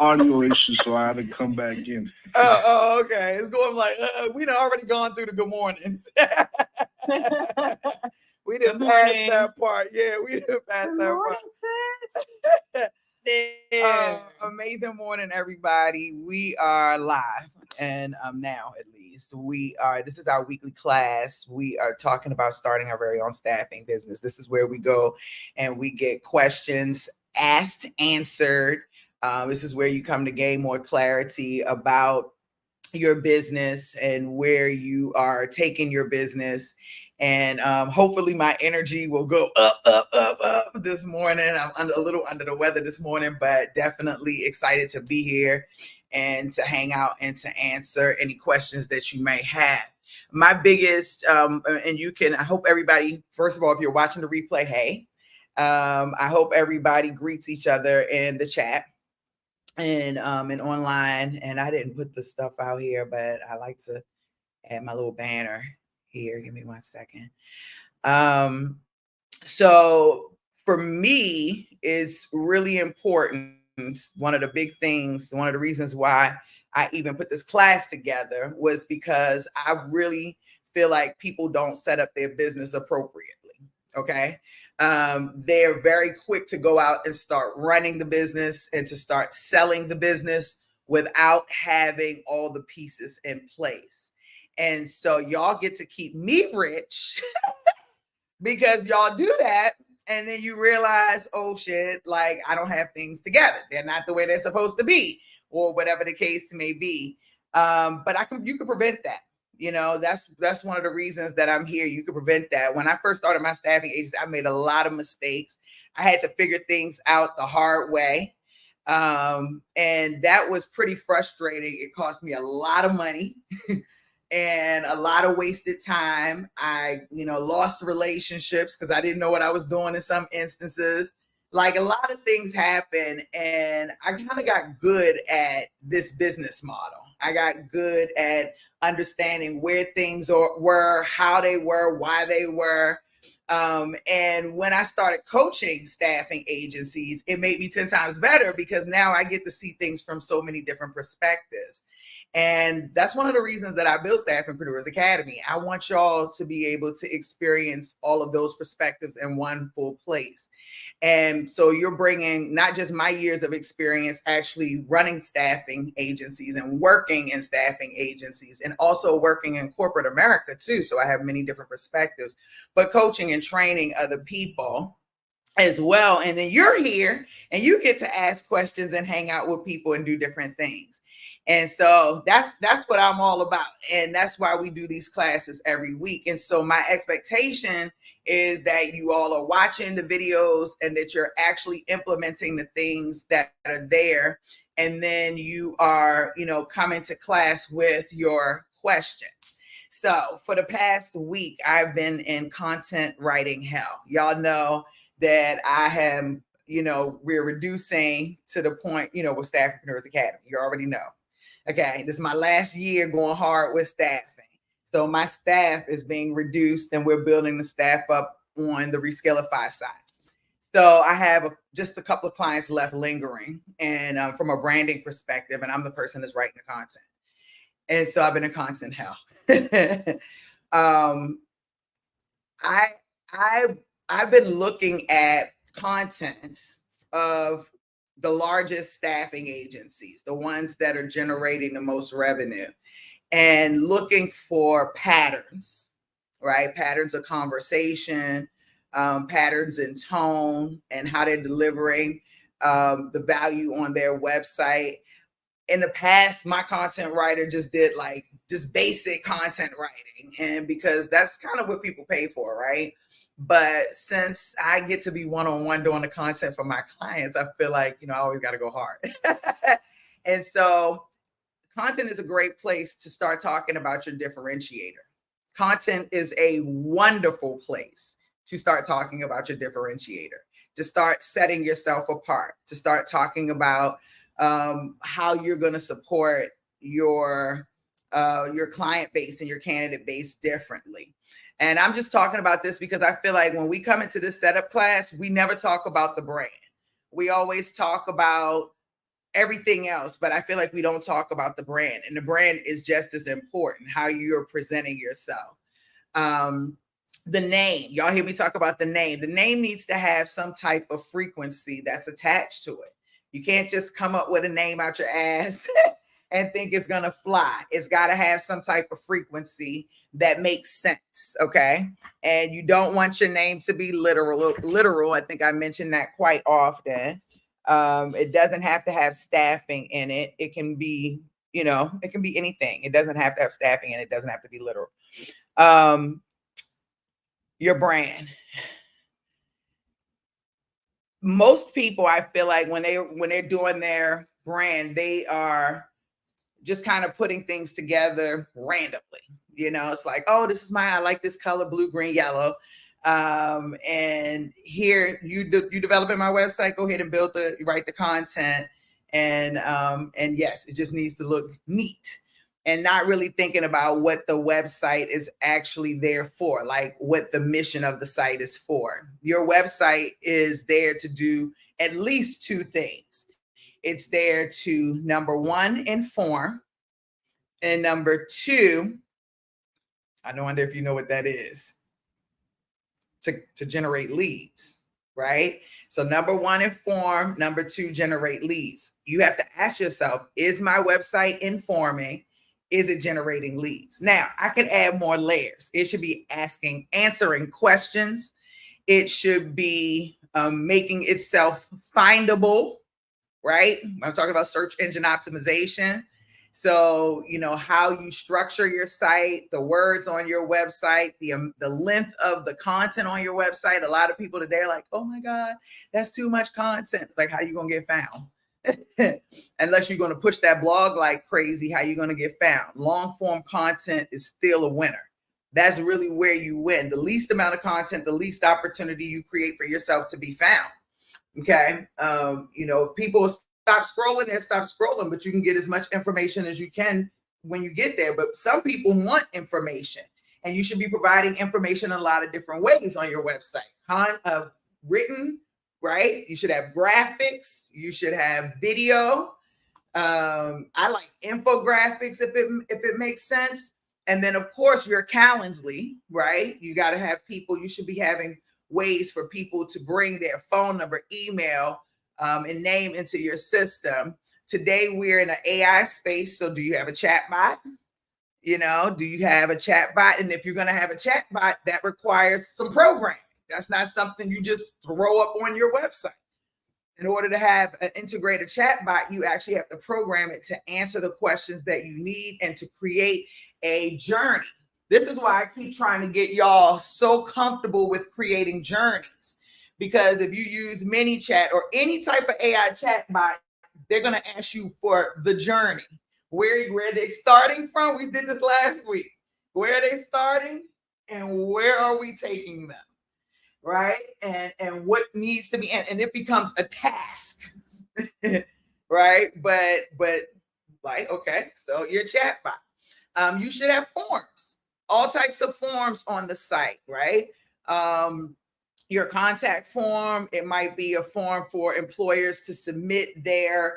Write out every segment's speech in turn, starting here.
audio issue, so I had to come back in. Okay. It's going like we done already gone through the good mornings. We didn't pass that part. Yeah, we didn't pass that part. Amazing morning, everybody. We are live, and now at least we are. This is our weekly class. We are talking about starting our very own staffing business. This is where we go and we get questions asked, answered. This is where you come to gain more clarity about your business and where you are taking your business. And hopefully my energy will go up this morning. I'm a little under the weather this morning, but definitely excited to be here and to hang out and to answer any questions that you may have. My biggest, and you can, I hope everybody, first of all, if you're watching the replay, hey, I hope everybody greets each other in the chat and online. And I didn't put the stuff out here, but I like to add my little banner here. Give me 1 second. So for me, it's really important. One of the big things, one of the reasons why I even put this class together was because I really feel like people don't set up their business appropriately. Okay. They're very quick to go out and start running the business and to start selling the business without having all the pieces in place. And so y'all get to keep me rich because y'all do that. And then you realize, oh shit, like I don't have things together. They're not the way they're supposed to be, or whatever the case may be. But you can prevent that. You know, that's one of the reasons that I'm here. You can prevent that. When I first started my staffing agency, I made a lot of mistakes. I had to figure things out the hard way. And that was pretty frustrating. It cost me a lot of money and a lot of wasted time. I, lost relationships because I didn't know what I was doing in some instances. Like a lot of things happened, and I kind of got good at this business model. I got good at understanding where things were, how they were, why they were. And when I started coaching staffing agencies, it made me 10 times better because now I get to see things from so many different perspectives. And that's one of the reasons that I built Staffingpreneurs Academy. I want y'all to be able to experience all of those perspectives in one full place. And so you're bringing not just my years of experience actually running staffing agencies and working in staffing agencies and also working in corporate America too. So I have many different perspectives, but coaching and training other people as well. And then you're here and you get to ask questions and hang out with people and do different things. And so that's what I'm all about. And that's why we do these classes every week. And so my expectation is that you all are watching the videos and that you're actually implementing the things that are there. And then you are, coming to class with your questions. So for the past week, I've been in content writing hell. Y'all know that I am, we're reducing to the point, with Staffingpreneurs Academy. You already know. Okay, this is my last year going hard with staffing. So my staff is being reduced and we're building the staff up on the Rescaleify side. So I have just a couple of clients left lingering and from a branding perspective, and I'm the person that's writing the content. And so I've been in constant hell. I've been looking at content of the largest staffing agencies, the ones that are generating the most revenue, and looking for patterns, right? Patterns of conversation, patterns in tone, and how they're delivering the value on their website. In the past, my content writer just did just basic content writing, and because that's kind of what people pay for, right? But since I get to be one-on-one doing the content for my clients, I feel like, I always got to go hard. And so content is a great place to start talking about your differentiator. Content is a wonderful place to start talking about your differentiator, to start setting yourself apart, to start talking about how you're going to support your client base and your candidate base differently. And I'm just talking about this because I feel like when we come into this setup class, we never talk about the brand. We always talk about everything else, but I feel like we don't talk about the brand, and the brand is just as important, how you're presenting yourself. The name, y'all hear me talk about the name. The name needs to have some type of frequency that's attached to it. You can't just come up with a name out your ass and think it's going to fly. It's got to have some type of frequency that makes sense. Okay. And you don't want your name to be literal. I think I mentioned that quite often. It doesn't have to have staffing in it. It can be, it can be anything. It doesn't have to have staffing in it. It doesn't have to be literal. Your brand. Most people, I feel like when they're doing their brand, they are just kind of putting things together randomly. It's like, oh, this is I like this color, blue, green, yellow. And here you developing my website, go ahead and write the content. And yes, it just needs to look neat, and not really thinking about what the website is actually there for, like what the mission of the site is for. Your website is there to do at least two things. It's there to, number one, inform, and number two, I wonder if you know what that is, to generate leads, right? So number one, inform. Number two, generate leads. You have to ask yourself, is my website informing? Is it generating leads? Now, I can add more layers. It should be answering questions. It should be making itself findable, right? I'm talking about search engine optimization. So, how you structure your site, the words on your website, the length of the content on your website. A lot of people today are like, oh my God, that's too much content. Like, how are you going to get found? Unless you're going to push that blog like crazy, how you going to get found? Long form content is still a winner. That's really where you win. The least amount of content, the least opportunity you create for yourself to be found. Okay. If people stop scrolling, they stop scrolling, but you can get as much information as you can when you get there. But some people want information, and you should be providing information in a lot of different ways on your website. Written, right? You should have graphics. You should have video. I like infographics if it makes sense. And then, of course, your Calendly, right? You got to have people. You should be having ways for people to bring their phone number, email, and name into your system. Today, we're in an AI space. So do you have a chat bot? Do you have a chat bot? And if you're going to have a chat bot, that requires some programming. That's not something you just throw up on your website. In order to have an integrated chat bot, you actually have to program it to answer the questions that you need and to create a journey. This is why I keep trying to get y'all so comfortable with creating journeys. Because if you use ManyChat or any type of AI chat bot, they're going to ask you for the journey. Where they starting from? We did this last week. Where are they starting and where are we taking them? Right? And what needs to be, and it becomes a task. Right? But like, okay, so your chat bot. You should have forms, all types of forms on the site, right? Your contact form, it might be a form for employers to submit their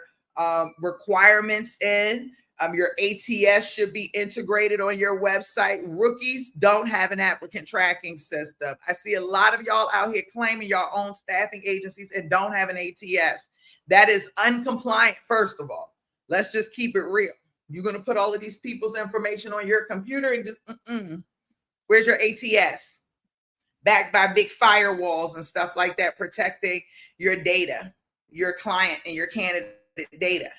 requirements in. Your ATS should be integrated on your website. Rookies don't have an applicant tracking system. I see a lot of y'all out here claiming y'all own staffing agencies and don't have an ATS. That is uncompliant, first of all. Let's just keep it real. You're going to put all of these people's information on your computer and just, where's your ATS? Backed by big firewalls and stuff like that, protecting your data, your client and your candidate data.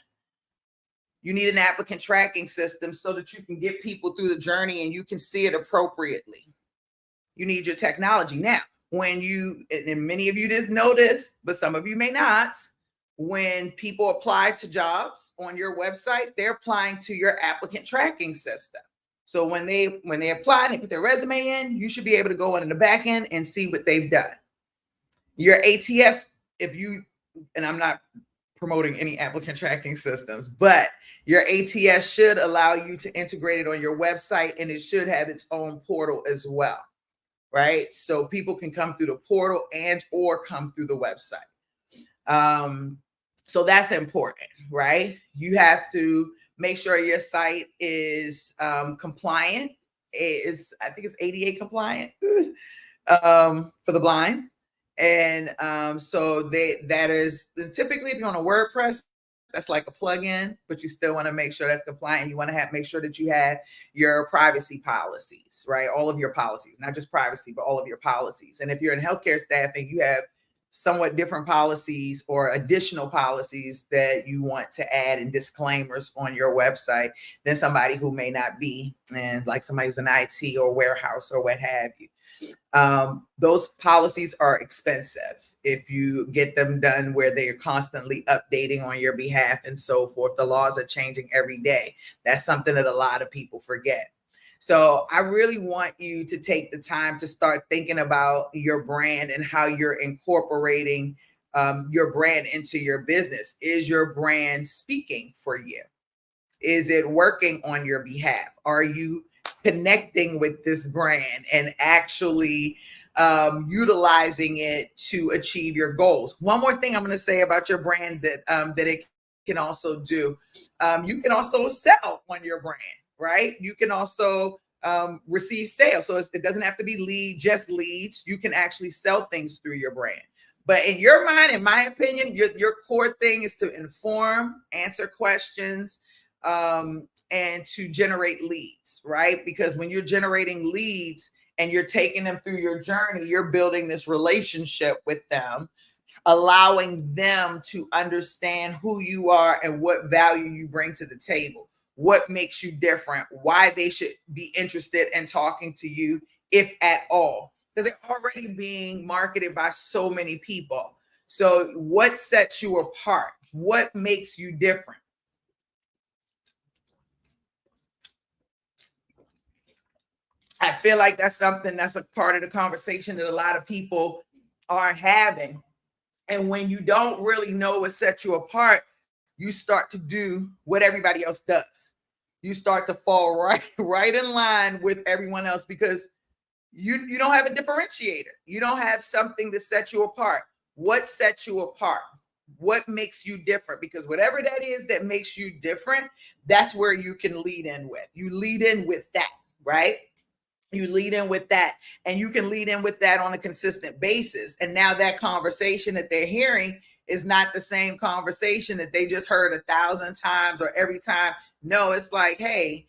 You need an applicant tracking system so that you can get people through the journey and you can see it appropriately. You need your technology. Now, and many of you didn't know this, but some of you may not, when people apply to jobs on your website, they're applying to your applicant tracking system. So when they apply and they put their resume in, you should be able to go in the back end and see what they've done. Your ATS, and I'm not promoting any applicant tracking systems, but your ATS should allow you to integrate it on your website, and it should have its own portal as well, right? So people can come through the portal and or come through the website. So that's important, right? You have to make sure your site is compliant. I think it's ADA compliant for the blind. And so that is typically, if you're on a WordPress, that's like a plugin, but you still want to make sure that's compliant. You want to make sure that you have your privacy policies, right? All of your policies, not just privacy, but all of your policies. And if you're in healthcare staffing, you have somewhat different policies or additional policies that you want to add and disclaimers on your website than somebody who may not be, and like somebody who's in IT or warehouse or what have you. Those policies are expensive if you get them done where they are constantly updating on your behalf and so forth. The laws are changing every day. That's something that a lot of people forget. So I really want you to take the time to start thinking about your brand and how you're incorporating your brand into your business. Is your brand speaking for you? Is it working on your behalf? Are you connecting with this brand and actually utilizing it to achieve your goals? One more thing I'm going to say about your brand that it can also do. You can also sell on your brand, right? You can also receive sales. So it doesn't have to be just leads. You can actually sell things through your brand. But in your mind, in my opinion, your core thing is to inform, answer questions, and to generate leads, right? Because when you're generating leads and you're taking them through your journey, you're building this relationship with them, allowing them to understand who you are and what value you bring to the table, what makes you different, why they should be interested in talking to you, if at all. Because they're already being marketed by so many people. So what sets you apart? What makes you different? I feel like that's something that's a part of the conversation that a lot of people are having. And when you don't really know what sets you apart, you start to do what everybody else does. You start to fall right in line with everyone else because you don't have a differentiator. You don't have something that sets you apart. What sets you apart? What makes you different? Because whatever that is that makes you different, that's where you can lead in with. You lead in with that, right? You lead in with that, and you can lead in with that on a consistent basis. And now that conversation that they're hearing is not the same conversation that they just heard 1,000 times or every time. No, it's like, hey,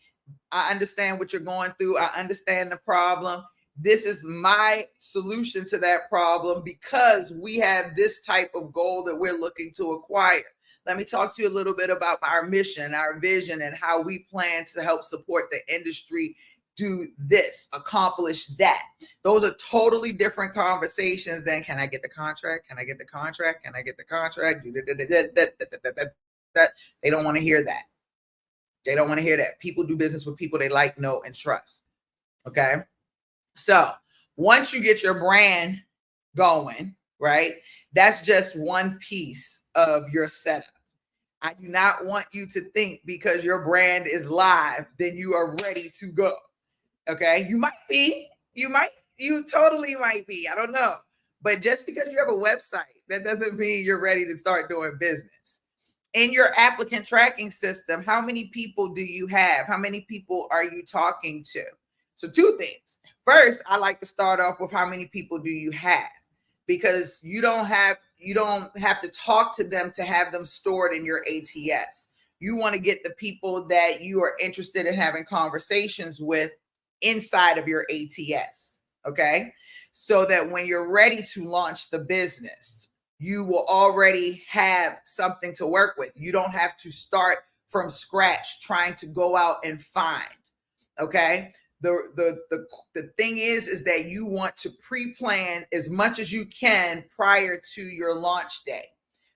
I understand what you're going through. I understand the problem. This is my solution to that problem because we have this type of goal that we're looking to acquire. Let me talk to you a little bit about our mission, our vision, and how we plan to help support the industry do this, accomplish that. Those are totally different conversations than, can I get the contract? Can I get the contract? Can I get the contract? They don't want to hear that. They don't want to hear that. People do business with people they like, know, and trust. Okay. So once you get your brand going, right, that's just one piece of your setup. I do not want you to think because your brand is live, then you are ready to go. Okay. You might be, you totally might be. I don't know. But just because you have a website, that doesn't mean you're ready to start doing business. In your applicant tracking system, how many people do you have? How many people are you talking to? So two things. First, I like to start off with how many people do you have? Because you don't have to talk to them to have them stored in your ATS. You want to get the people that you are interested in having conversations with inside of your ATS, okay? So that when you're ready to launch the business, you will already have something to work with. You don't have to start from scratch trying to go out and find, okay? The thing is that you want to pre-plan as much as you can prior to your launch day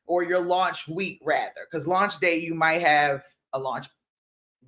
or your launch week rather, because launch day you might have a launch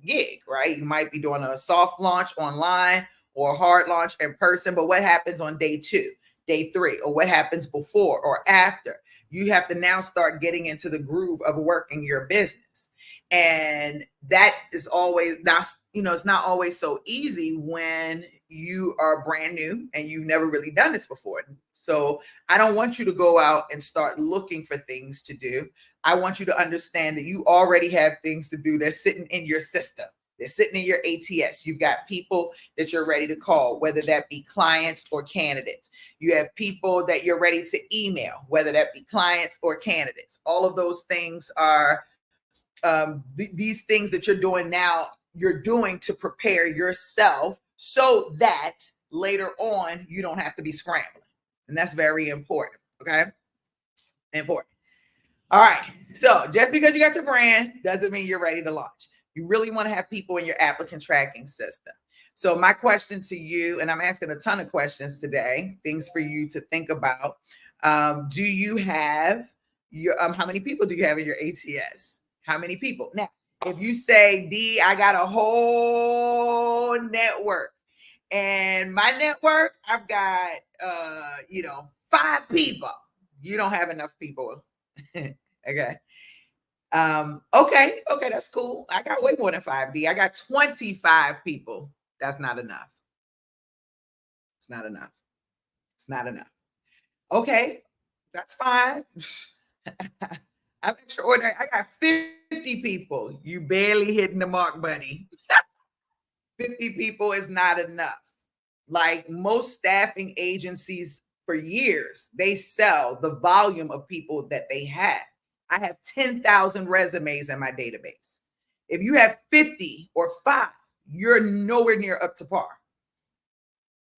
gig, right? You might be doing a soft launch online or a hard launch in person, but what happens on day 2, day 3, or what happens before or after? You have to now start getting into the groove of working your business. And that is always, that's, it's not always so easy when you are brand new and you've never really done this before. So I don't want you to go out and start looking for things to do. I want you to understand that you already have things to do. They're sitting in your system. They're sitting in your ATS. You've got people that you're ready to call, whether that be clients or candidates. You have people that you're ready to email, whether that be clients or candidates. All of those things are these things that you're doing now, you're doing to prepare yourself so that later on you don't have to be scrambling. And that's very important. Okay. Important. All right. So just because you got your brand doesn't mean you're ready to launch. You really want to have people in your applicant tracking system. So my question to you, and I'm asking a ton of questions today, things for you to think about. Do you have your, how many people do you have in your ATS? How many people? Now, if you say, D, I got a whole network, and my network, I've got, 5 people. You don't have enough people. Okay. Okay, that's cool. I got way more than 5D. I got 25 people. That's not enough. It's not enough. It's not enough. Okay, that's fine. I'm extraordinary. I got 50 people. You barely hitting the mark, buddy. 50 people is not enough. Like most staffing agencies for years, they sell the volume of people that they have. I have 10,000 resumes in my database. If you have 50 or 5, you're nowhere near up to par.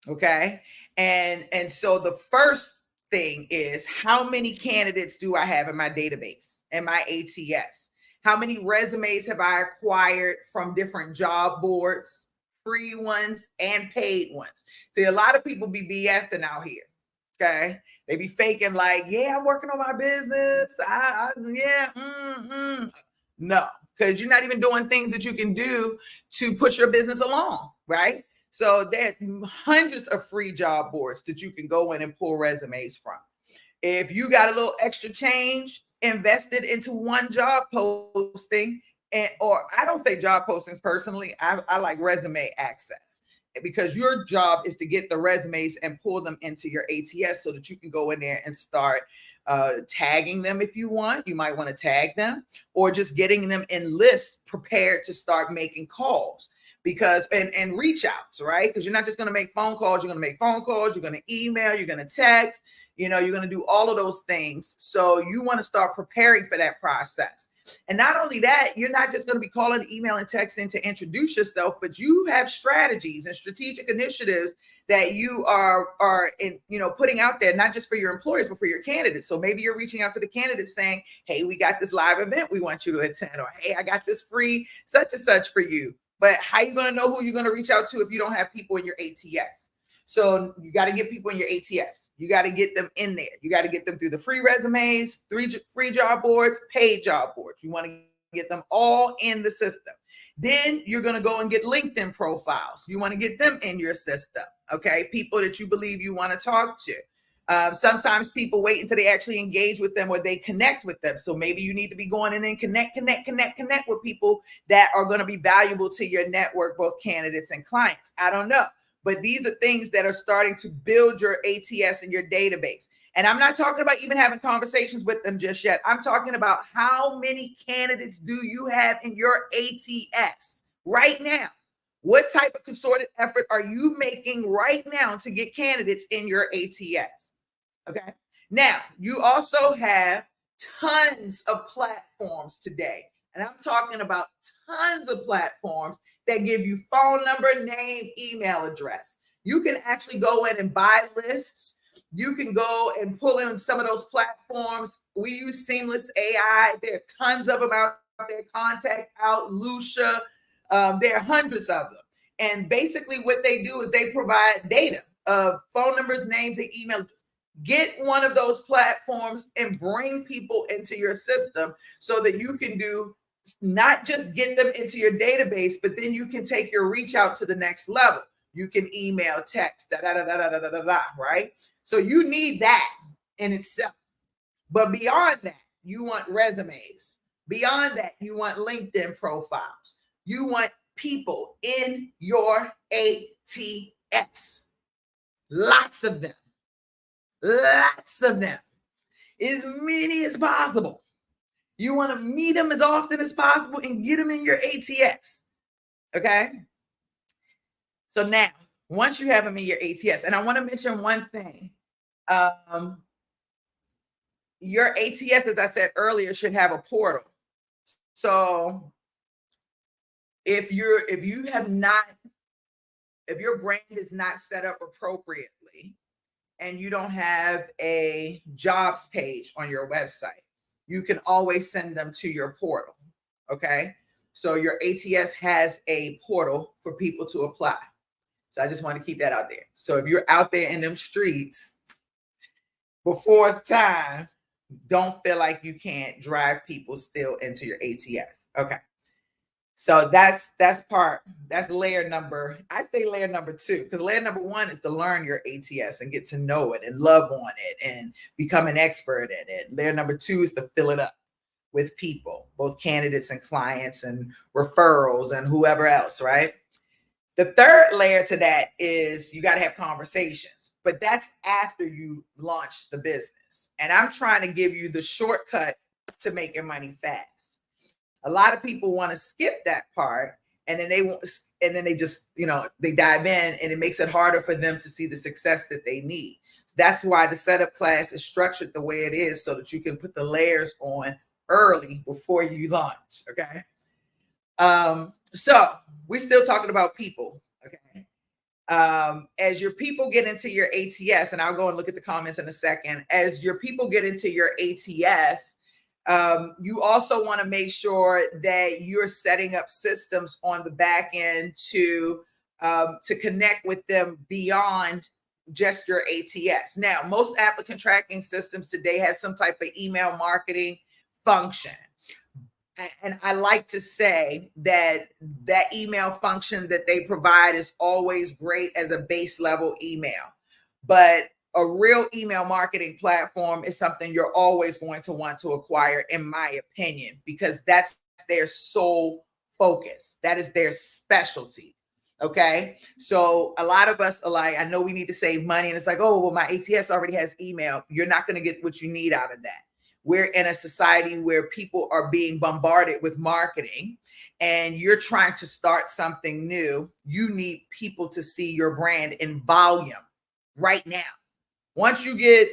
Okay. And so the first thing is, how many candidates do I have in my database and my ATS? How many resumes have I acquired from different job boards, free ones and paid ones? See, a lot of people be BSing out here. Okay. They be faking like, yeah, I'm working on my business. No, because you're not even doing things that you can do to push your business along, right? So there are hundreds of free job boards that you can go in and pull resumes from. If you got a little extra change invested into one job posting, or I don't say job postings personally, I like resume access, because your job is to get the resumes and pull them into your ATS so that you can go in there and start tagging them if you want. You might want to tag them, or just getting them in lists prepared to start making calls, because and reach outs, right? Because you're not just going to make phone calls. You're going to make phone calls. You're going to email. You're going to text. You're going to do all of those things. So you want to start preparing for that process. And not only that, you're not just going to be calling, email, and texting to introduce yourself, but you have strategies and strategic initiatives that you are in, putting out there, not just for your employers, but for your candidates. So maybe you're reaching out to the candidates saying, hey, we got this live event we want you to attend, or hey, I got this free such and such for you. But how are you going to know who you're going to reach out to if you don't have people in your ATS? So you got to get people in your ATS. You got to get them in there. You got to get them through the free resumes, free job boards, paid job boards. You want to get them all in the system. Then you're going to go and get LinkedIn profiles. You want to get them in your system. Okay. People that you believe you want to talk to. Sometimes people wait until they actually engage with them or they connect with them. So maybe you need to be going in and connect with people that are going to be valuable to your network, both candidates and clients. I don't know. But these are things that are starting to build your ATS and your database. And I'm not talking about even having conversations with them just yet. I'm talking about how many candidates do you have in your ATS right now? What type of concerted effort are you making right now to get candidates in your ATS? Okay. Now, you also have tons of platforms today. And I'm talking about tons of platforms that give you phone number, name, email address. You can actually go in and buy lists. You can go and pull in some of those platforms. We use Seamless AI. There are tons of them out there. Contact Out, Lucia. There are hundreds of them. And basically what they do is they provide data of phone numbers, names, and email addresses. Get one of those platforms and bring people into your system so that you can do not just get them into your database, but then you can take your reach out to the next level. You can email, text, right? So you need that in itself. But beyond that, you want resumes. Beyond that, you want LinkedIn profiles. You want people in your ATS. Lots of them. Lots of them. As many as possible. You want to meet them as often as possible and get them in your ATS. Okay. So now, once you have them in your ATS, and I want to mention one thing. Your ATS, as I said earlier, should have a portal. So if your brand is not set up appropriately and you don't have a jobs page on your website, you can always send them to your portal. Okay. So your ATS has a portal for people to apply. So I just want to keep that out there. So if you're out there in them streets before it's time, don't feel like you can't drive people still into your ATS. Okay. So that's layer number, I say layer number 2, because layer number 1 is to learn your ATS and get to know it and love on it and become an expert in it. Layer number 2 is to fill it up with people, both candidates and clients and referrals and whoever else, right? The third layer to that is you got to have conversations, but that's after you launch the business. And I'm trying to give you the shortcut to making money fast. A lot of people want to skip that part, and then they just, they dive in, and it makes it harder for them to see the success that they need. That's why the setup class is structured the way it is, so that you can put the layers on early before you launch. Okay. So we're still talking about people. Okay. As your people get into your ATS, and I'll go and look at the comments in a second, as your people get into your ATS, you also want to make sure that you're setting up systems on the back end to connect with them beyond just your ATS. Now, most applicant tracking systems today have some type of email marketing function. And I like to say that email function that they provide is always great as a base level email. But a real email marketing platform is something you're always going to want to acquire, in my opinion, because that's their sole focus. That is their specialty. Okay. So a lot of us are like, I know we need to save money. And it's like, oh, well, my ATS already has email. You're not going to get what you need out of that. We're in a society where people are being bombarded with marketing, and you're trying to start something new. You need people to see your brand in volume right now. Once you get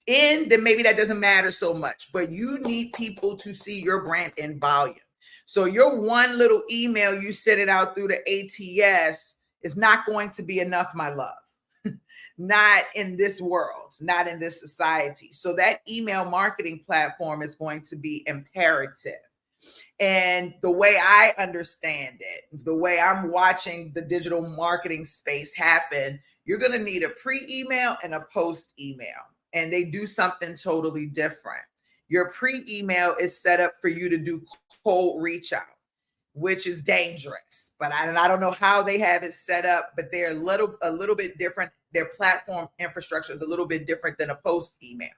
in, then maybe that doesn't matter so much, but you need people to see your brand in volume. So your one little email, you send it out through the ATS, is not going to be enough, my love. Not in this world, not in this society. So that email marketing platform is going to be imperative. And the way I understand it, the way I'm watching the digital marketing space happen, you're going to need a pre-email and a post-email, and they do something totally different. Your pre-email is set up for you to do cold reach out, which is dangerous, but I don't know how they have it set up, but they're a little bit different. Their platform infrastructure is a little bit different than a post email.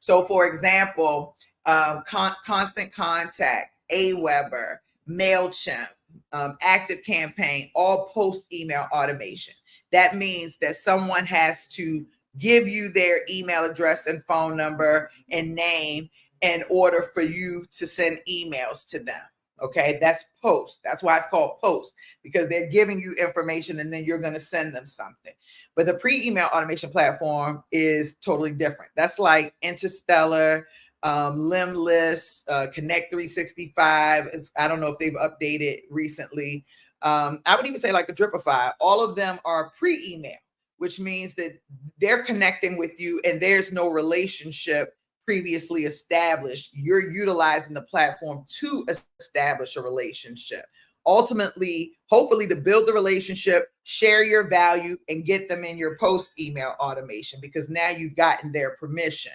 So for example, Constant Contact, Aweber, MailChimp, ActiveCampaign, all post email automation. That means that someone has to give you their email address and phone number and name in order for you to send emails to them. Okay, that's post. That's why it's called post, because they're giving you information and then you're going to send them something. But the pre-email automation platform is totally different. That's like Interstellar, Limlist, Connect 365. I don't know if they've updated recently. I would even say like a Dripify. All of them are pre-email, which means that they're connecting with you and there's no relationship previously established. You're utilizing the platform to establish a relationship. Ultimately, hopefully to build the relationship, share your value, and get them in your post email automation, because now you've gotten their permission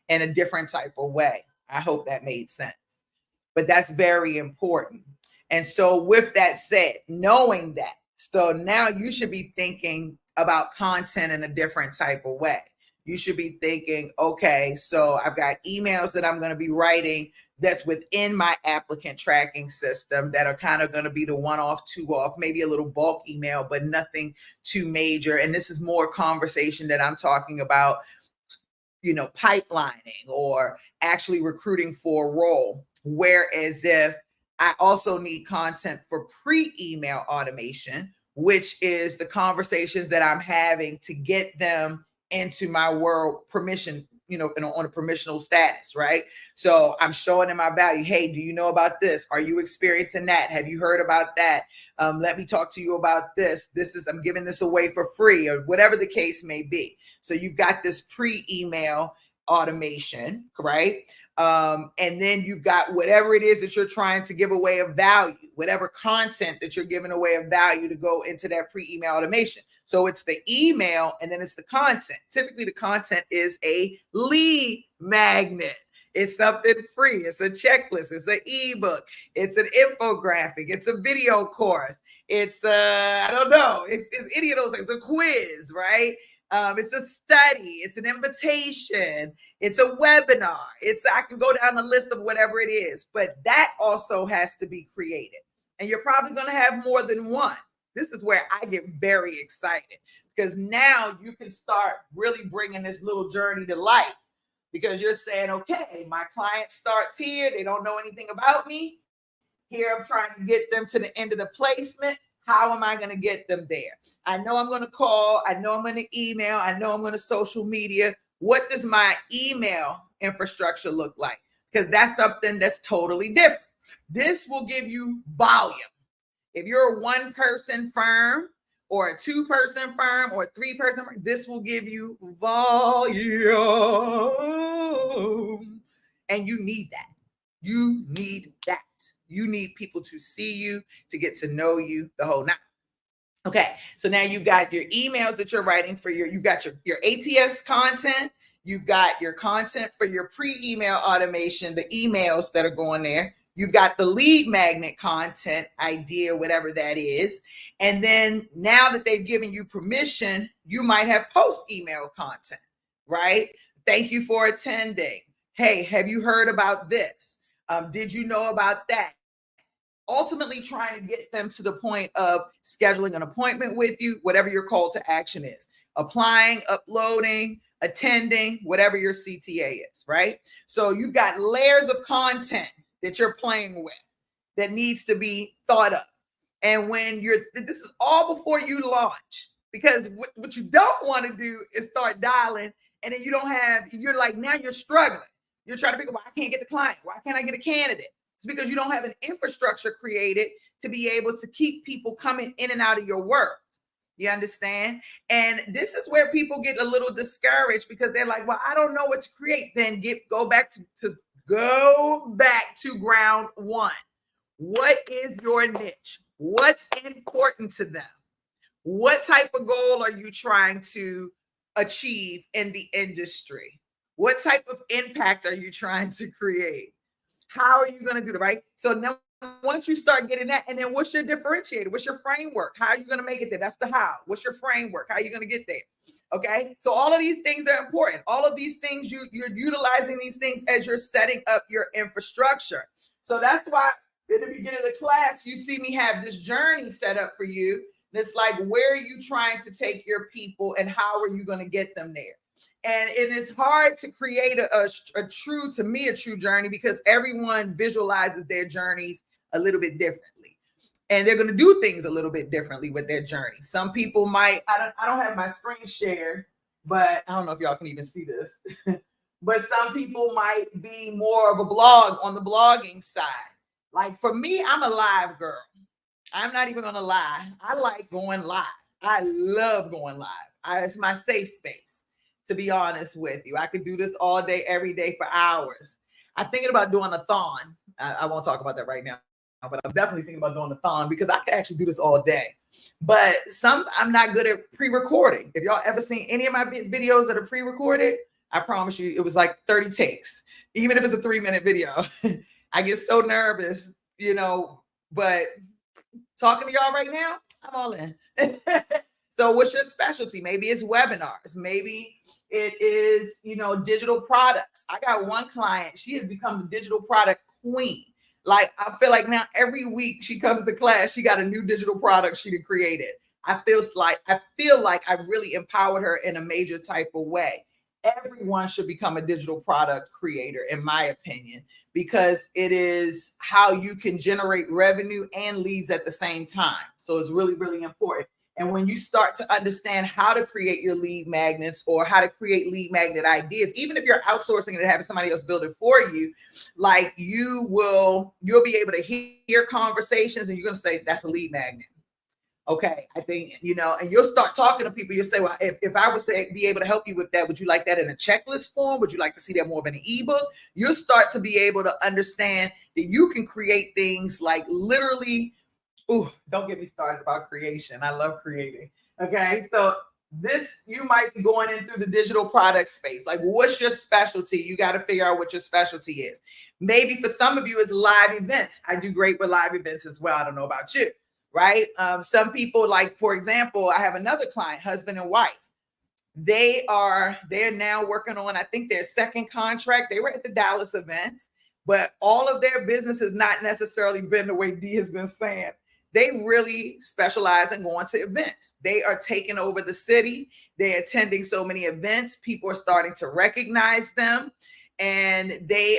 in a different type of way. I hope that made sense. But that's very important. And so with that said, knowing that, so now you should be thinking about content in a different type of way. You should be thinking, okay, so I've got emails that I'm going to be writing that's within my applicant tracking system that are kind of going to be the one-off, two-off, maybe a little bulk email, but nothing too major. And this is more conversation that I'm talking about, pipelining or actually recruiting for a role. Whereas if I also need content for pre-email automation, which is the conversations that I'm having to get them into my world permission, on a permissional status, right? So I'm showing them my value. Hey, do you know about this? Are you experiencing that? Have you heard about that? Let me talk to you about this. I'm giving this away for free, or whatever the case may be. So you've got this pre-email automation, right? And then you've got whatever it is that you're trying to give away of value, whatever content that you're giving away of value to go into that pre-email automation. So it's the email and then it's the content. Typically the content is a lead magnet. It's something free. It's a checklist. It's an ebook. It's an infographic. It's a video course. It's I don't know. It's any of those things. It's a quiz, right? It's a study. It's an invitation. It's a webinar. I can go down the list of whatever it is, but that also has to be created. And you're probably going to have more than one. This is where I get very excited, because now you can start really bringing this little journey to life, because you're saying, okay, my client starts here. They don't know anything about me. Here, I'm trying to get them to the end of the placement. How am I going to get them there? I know I'm going to call. I know I'm going to email. I know I'm going to social media. What does my email infrastructure look like? Because that's something that's totally different. This will give you volume. If you're a one-person firm or a two-person firm or a three-person firm, this will give you volume. And you need that. You need that. You need people to see you, to get to know you, the whole nine. Okay, so now you've got your emails that you're writing for you've got your ATS content. You've got your content for your pre-email automation, the emails that are going there. You've got the lead magnet content idea, whatever that is. And then now that they've given you permission, you might have post-email content, right? Thank you for attending. Hey, have you heard about this? Did you know about that? Ultimately trying to get them to the point of scheduling an appointment with you, whatever your call to action is. Applying, uploading, attending, whatever your CTA is, right? So you've got layers of content that you're playing with that needs to be thought of. And this is all before you launch, because what you don't want to do is start dialing, and then you're like, now you're struggling. You're trying to figure out, why I can't get the client? Why can't I get a candidate? It's because you don't have an infrastructure created to be able to keep people coming in and out of your work. You understand? And this is where people get a little discouraged, because they're like, well, I don't know what to create. Then go back to ground one. What is your niche? What's important to them? What type of goal are you trying to achieve in the industry? What type of impact are you trying to create? How are you going to do it, right? So now, once you start getting that, and then what's your differentiator? What's your framework? How are you going to make it there? That's the how. What's your framework? How are you going to get there? Okay. So all of these things are important. All of these things, you're utilizing these things as you're setting up your infrastructure. So that's why in the beginning of the class, you see me have this journey set up for you. It's like, where are you trying to take your people, and how are you going to get them there? And it is hard to create a true journey, because everyone visualizes their journeys a little bit differently. And they're going to do things a little bit differently with their journey. Some people might, I don't have my screen shared, but I don't know if y'all can even see this. But some people might be more of a blog on the blogging side. Like for me, I'm a live girl. I'm not even going to lie. I like going live. I love going live. It's my safe space, to be honest with you. I could do this all day, every day for hours. I'm thinking about doing a thon. I won't talk about that right now, but I'm definitely thinking about doing a thon, because I could actually do this all day. But I'm not good at pre-recording. If y'all ever seen any of my videos that are pre-recorded, I promise you, it was like 30 takes, even if it's a 3-minute video. I get so nervous, but talking to y'all right now, I'm all in. So what's your specialty? Maybe it's webinars. Maybe it is, digital products. I got one client. She has become the digital product queen. Like, I feel like now every week she comes to class, she got a new digital product she created. I feel like I've really empowered her in a major type of way. everyone should become a digital product creator, in my opinion, because it is how you can generate revenue and leads at the same time. So it's really, really important. And when you start to understand how to create your lead magnets or how to create lead magnet ideas, even if you're outsourcing it and having somebody else build it for you, like you'll be able to hear conversations and you're going to say, that's a lead magnet. Okay, I think, and you'll start talking to people. You'll say, well, if I was to be able to help you with that, would you like that in a checklist form? Would you like to see that more of in an ebook? You'll start to be able to understand that you can create things like literally. Ooh, don't get me started about creation. I love creating. Okay, so you might be going in through the digital product space. Like, what's your specialty? You got to figure out what your specialty is. Maybe for some of you, it's live events. I do great with live events as well. I don't know about you. Right? Some people, like, for example, I have another client, husband and wife. They're now working on, I think, their second contract. They were at the Dallas events, but all of their business has not necessarily been the way Dee has been saying. They really specialize in going to events. They are taking over the city. They're attending so many events. People are starting to recognize them. And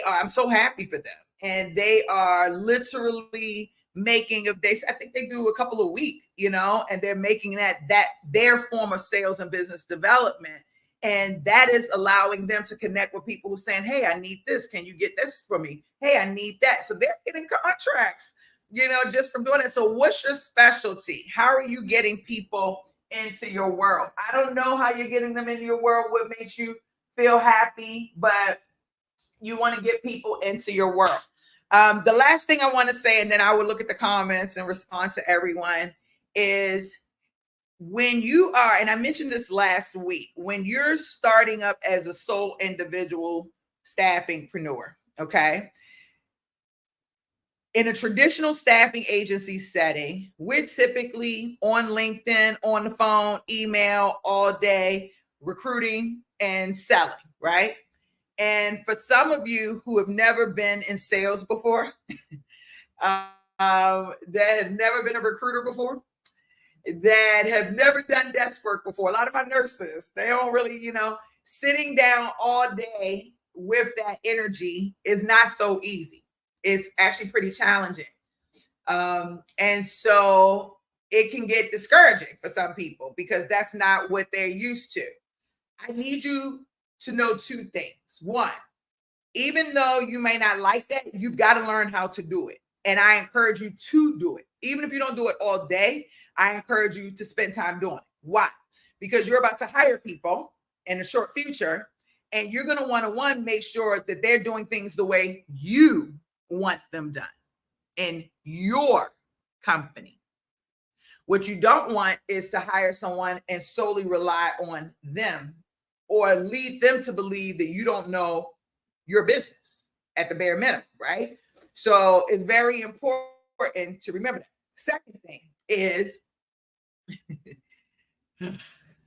I'm so happy for them. And they are literally making I think they do a couple a week, and they're making that their form of sales and business development. And that is allowing them to connect with people who are saying, hey, I need this. Can you get this for me? Hey, I need that. So they're getting contracts, just from doing it. So what's your specialty? How are you getting people into your world? I don't know how you're getting them into your world, what makes you feel happy, but you want to get people into your world. The last thing I want to say, and then I will look at the comments and respond to everyone, is when you are, and I mentioned this last week, when you're starting up as a sole individual staffingpreneur, okay? In a traditional staffing agency setting, we're typically on LinkedIn, on the phone, email all day, recruiting and selling, right? And for some of you who have never been in sales before, that have never been a recruiter before, that have never done desk work before, a lot of my nurses, they don't really, sitting down all day with that energy is not so easy. It's actually pretty challenging. And so it can get discouraging for some people because that's not what they're used to. I need you to know two things. One, even though you may not like that, you've got to learn how to do it. And I encourage you to do it. Even if you don't do it all day, I encourage you to spend time doing it. Why? Because you're about to hire people in the short future, and you're going to want to, make sure that they're doing things the way you want them done in your company. What you don't want is to hire someone and solely rely on them or lead them to believe that you don't know your business at the bare minimum, right? So it's very important to remember that. Second thing is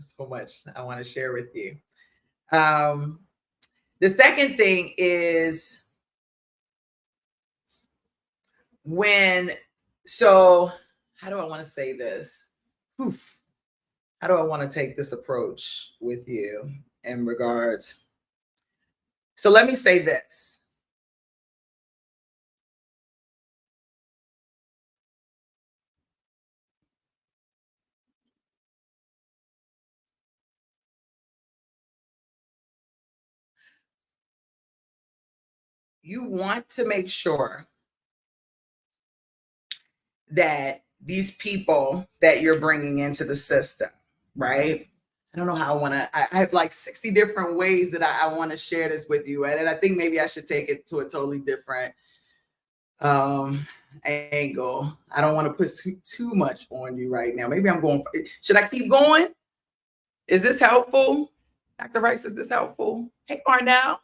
so much I want to share with you. The second thing is how do I want to say this? How do I want to take this approach with you in regards? So let me say this. You want to make sure that these people that you're bringing into the system, right? I don't know how I want to, I have like 60 different ways that I want to share this with you. And I think maybe I should take it to a totally different angle. I don't want to put too much on you right now. Maybe should I keep going? Is this helpful? Dr. Rice, is this helpful? Hey, Arnell,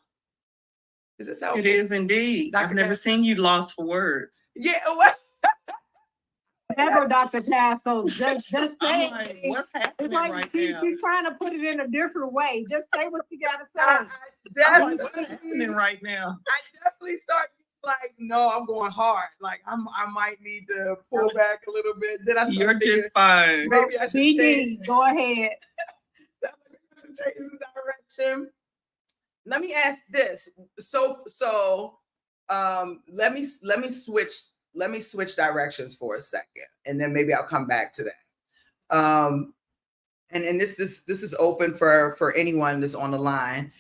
is this helpful? It is indeed. Dr. I've never seen you lost for words. Yeah, what? Never, Dr. Castle. Just say I'm like, what's happening it's like right she's now? trying to put it in a different way. Just say what you gotta I say. I'm like, what's happening right now? I definitely start like, no, I'm going hard. Like I might need to pull back a little bit. Then I start You're thinking, just fine. maybe I should change. Go ahead. Maybe I should change the direction. let me ask this. Let me switch directions for a second, and then maybe I'll come back to that. And this is open for anyone that's on the line.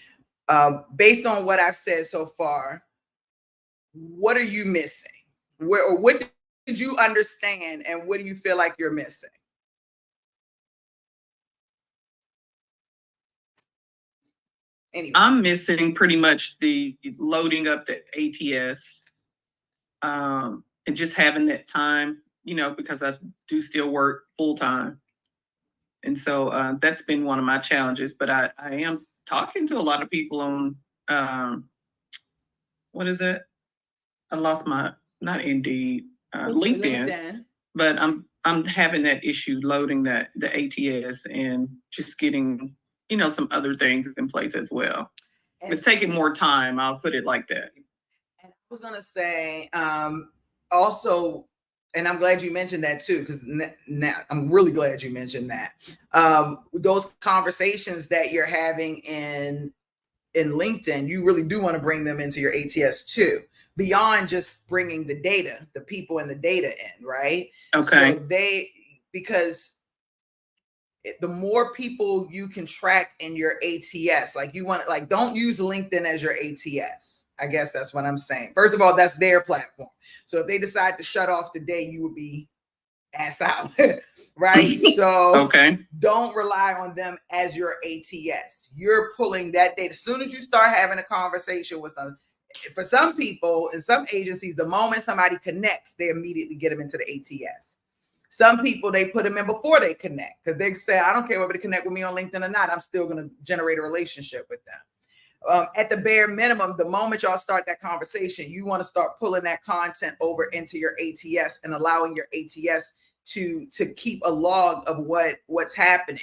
Based on what I've said so far, what are you missing? What did you understand, and what do you feel like you're missing? Anyway. I'm missing pretty much the loading up the ATS, and just having that time, because I do still work full time. And so that's been one of my challenges, but I am talking to a lot of people on, what is it? I lost not Indeed, LinkedIn, but I'm having that issue loading the ATS and just getting, some other things in place as well. And it's taking more time. I'll put it like that. And I was going to say, also, and I'm glad you mentioned that too, because now I'm really glad you mentioned that. Those conversations that you're having in LinkedIn, you really do want to bring them into your ATS too, beyond just bringing the data, the people and the data in, right? Okay. So because the more people you can track in your ATS, don't use LinkedIn as your ATS. I guess that's what I'm saying. First of all, that's their platform. So if they decide to shut off today, you would be ass out, right? So okay. Don't rely on them as your ATS. You're pulling that data. As soon as you start having a conversation with for some people in some agencies, the moment somebody connects, they immediately get them into the ATS. Some people, they put them in before they connect because they say, I don't care whether they connect with me on LinkedIn or not, I'm still going to generate a relationship with them. At the bare minimum, the moment y'all start that conversation, you want to start pulling that content over into your ATS and allowing your ATS to keep a log of what's happening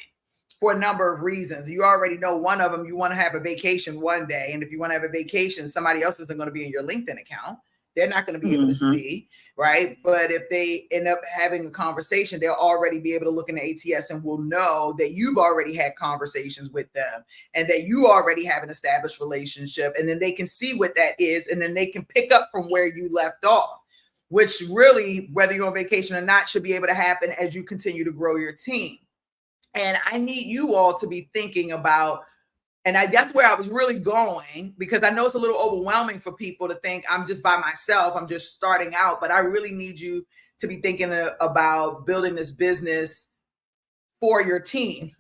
for a number of reasons. You already know one of them, you want to have a vacation one day. And if you want to have a vacation, somebody else isn't going to be in your LinkedIn account. They're not going to be able to see, right? But if they end up having a conversation, they'll already be able to look in the ATS and will know that you've already had conversations with them and that you already have an established relationship. And then they can see what that is. And then they can pick up from where you left off, which really, whether you're on vacation or not, should be able to happen as you continue to grow your team. And I need you all to be thinking about, and that's where I was really going, because I know it's a little overwhelming for people to think I'm just by myself, I'm just starting out, but I really need you to be thinking about building this business for your team.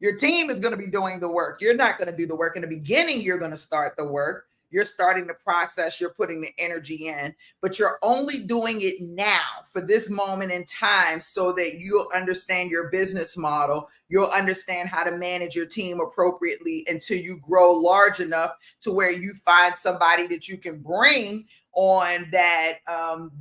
Your team is going to be doing the work. You're not going to do the work. In the beginning, you're going to start the work. You're starting the process. You're putting the energy in, but you're only doing it now for this moment in time so that you'll understand your business model. You'll understand how to manage your team appropriately until you grow large enough to where you find somebody that you can bring on that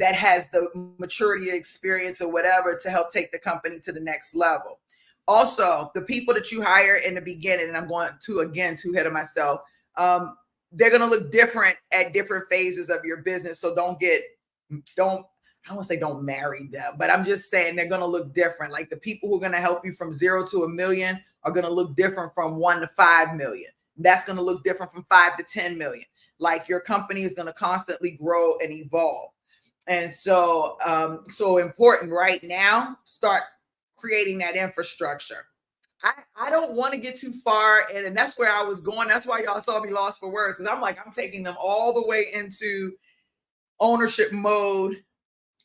has the maturity, experience, or whatever to help take the company to the next level. Also, the people that you hire in the beginning, and I'm going to, again, too ahead of myself, they're going to look different at different phases of your business. So I don't want to say don't marry them, but I'm just saying they're going to look different. Like the people who are going to help you from 0 to $1 million are going to look different from 1 to 5 million. That's going to look different from 5 to 10 million. Like your company is going to constantly grow and evolve. And so, so important right now, start creating that infrastructure. I don't want to get too far, and that's where I was going. That's why y'all saw me lost for words, because I'm taking them all the way into ownership mode.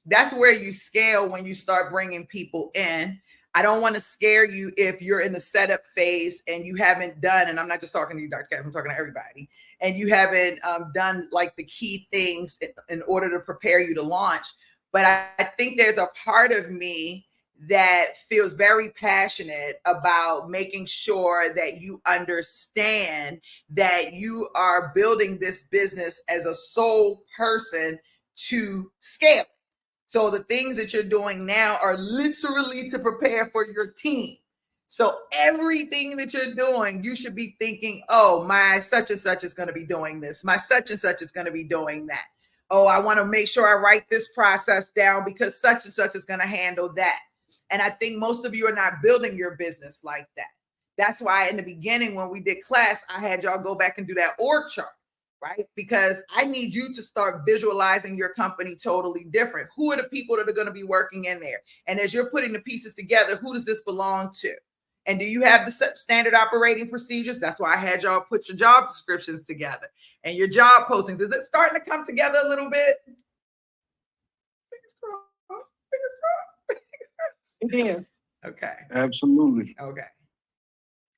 That's where you scale when you start bringing people in. I don't want to scare you if you're in the setup phase and you haven't done, and I'm not just talking to you, Dr. Cass, I'm talking to everybody, and you haven't done like the key things in order to prepare you to launch. But I think there's a part of me that feels very passionate about making sure that you understand that you are building this business as a sole person to scale. So the things that you're doing now are literally to prepare for your team. So everything that you're doing, you should be thinking, oh, my such and such is going to be doing this. My such and such is going to be doing that. Oh, I want to make sure I write this process down because such and such is going to handle that. And I think most of you are not building your business like that. That's why in the beginning, when we did class, I had y'all go back and do that org chart, right? Because I need you to start visualizing your company totally different. Who are the people that are going to be working in there? And as you're putting the pieces together, who does this belong to? And do you have the standard operating procedures? That's why I had y'all put your job descriptions together and your job postings. Is it starting to come together a little bit? Fingers crossed. Fingers crossed. It is. Okay. Absolutely. Okay.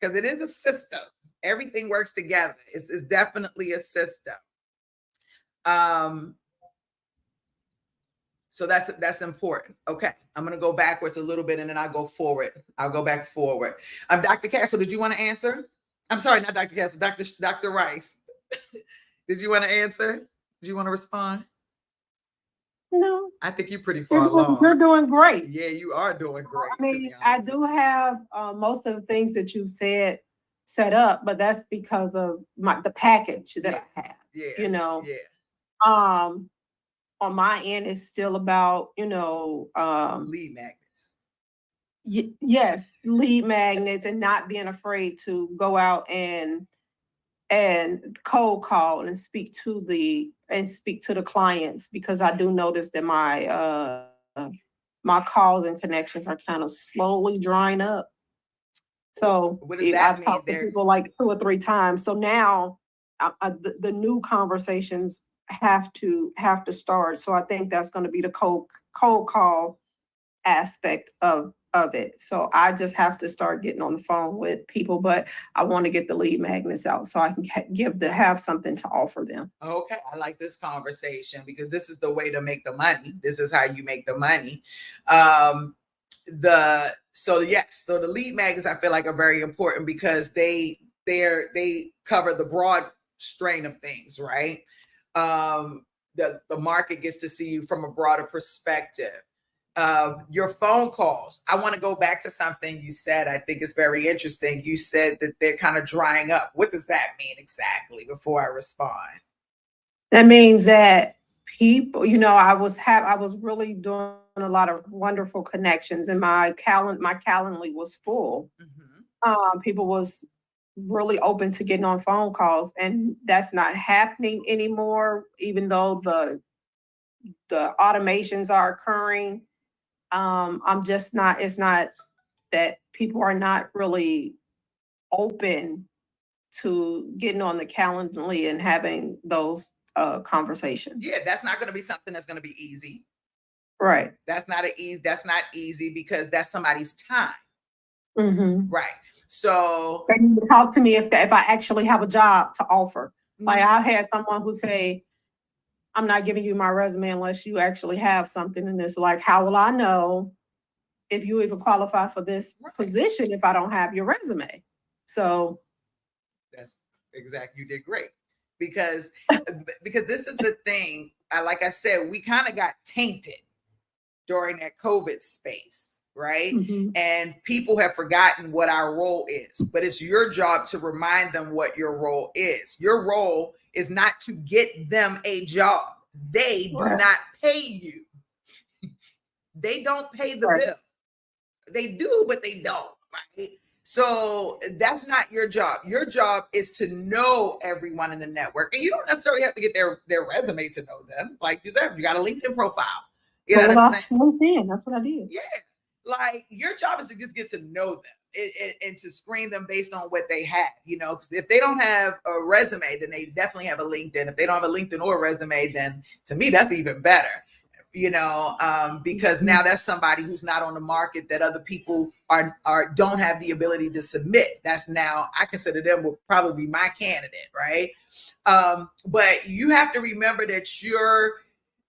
Because it is a system. Everything works together. It's definitely a system. So that's important. Okay. I'm going to go backwards a little bit and then I'll go forward. I'll go back forward. Dr. Castle, did you want to answer? I'm sorry, not Dr. Castle, Dr. Rice. Did you want to answer? Did you want to respond? No. I think you're pretty far along. You're doing great. Yeah, you are doing great. I mean, I do have most of the things that you said set up, but that's because of the package that I have. Yeah. You know. Yeah. On my end, it's still about, lead magnets. Yes, lead magnets, and not being afraid to go out and cold call and speak to the clients, because I do notice that my calls and connections are kind of slowly drying up. So what does that I've mean? talked to people like 2 or 3 times. So now the new conversations have to start. So I think that's going to be the cold call aspect of it. So I just have to start getting on the phone with people, but I want to get the lead magnets out so I can have something to offer them. Okay, I like this conversation because this is the way to make the money. This is how you make the money. So the lead magnets I feel like are very important because they cover the broad strain of things, right? The market gets to see you from a broader perspective. Your phone calls. I want to go back to something you said. I think it's very interesting. You said that they're kind of drying up. What does that mean exactly before I respond? That means that people, I was really doing a lot of wonderful connections, and my Calendly was full. Mm-hmm. People was really open to getting on phone calls, and that's not happening anymore, even though the automations are occurring. It's not that people are not really open to getting on the Calendly and having those conversations. Yeah, that's not going to be something that's going to be easy. Right. That's not easy because that's somebody's time. Mm-hmm. Right. So they need to talk to me if I actually have a job to offer. Mm-hmm. Like I had someone who say, I'm not giving you my resume unless you actually have something in this. Like, how will I know if you even qualify for this position if I don't have your resume? So that's exactly, you did great. Because this is the thing. Like I said, we kind of got tainted during that COVID space, right? Mm-hmm. And people have forgotten what our role is, but it's your job to remind them what your role is. Your role is not to get them a job. They do not pay you. They don't pay the bill. They do, but they don't, right? So that's not your job. Your job is to know everyone in the network. And you don't necessarily have to get their resume to know them. Like you said, you got a LinkedIn profile. You know what I'm saying? LinkedIn, that's what I did. Yeah. Like your job is to just get to know them and to screen them based on what they have, because if they don't have a resume, then they definitely have a LinkedIn. If they don't have a LinkedIn or a resume, then to me, that's even better. Because now that's somebody who's not on the market that other people don't have the ability to submit. That's now, I consider them will probably be my candidate, right? But you have to remember that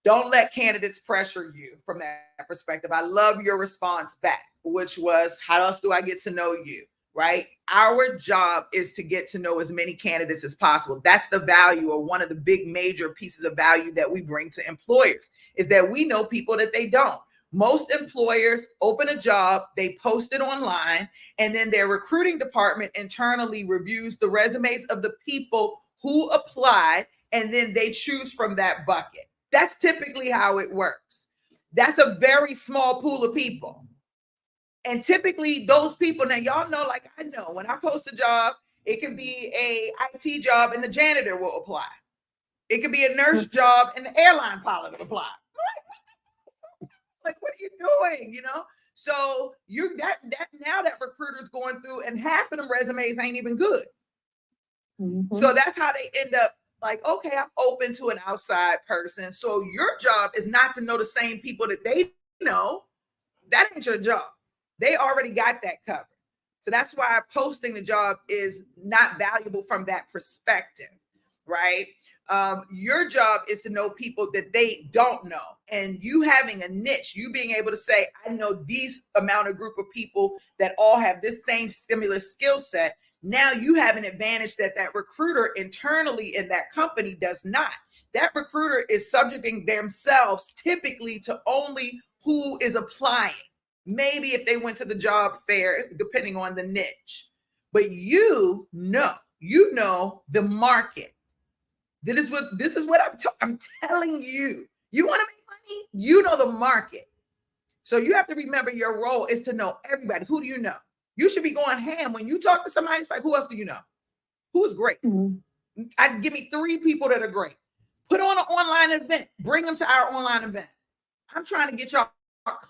don't let candidates pressure you from that perspective. I love your response back, which was, how else do I get to know you, right? Our job is to get to know as many candidates as possible. That's the value, or one of the big major pieces of value that we bring to employers, is that we know people that they don't. Most employers open a job, they post it online, and then their recruiting department internally reviews the resumes of the people who apply, and then they choose from that bucket. That's typically how it works. That's a very small pool of people. And typically those people, now y'all know, like I know, when I post a job, it can be a IT job and the janitor will apply. It could be a nurse job and the airline pilot will apply. Like, what are you doing? You know? So you that now that recruiter's going through and half of them resumes ain't even good. So that's how they end up like, okay, I'm open to an outside person. So your job is not to know the same people that they know. That ain't your job. They already got that covered. So that's why posting the job is not valuable from that perspective, right? Your job is to know people that they don't know. And you having a niche, you being able to say, I know these amount of group of people that all have this same similar skill set. Now you have an advantage that that recruiter internally in that company does not. That recruiter is subjecting themselves typically to only who is applying. Maybe if they went to the job fair, depending on the niche. But you know the market. This is what I'm telling you. You want to make money? You know the market. So you have to remember your role is to know everybody. Who do you know? You should be going ham when you talk to somebody. It's like, who else do you know? Who's great? I'd give me 3 people that are great. Put on an online event. Bring them to our online event. I'm trying to get y'all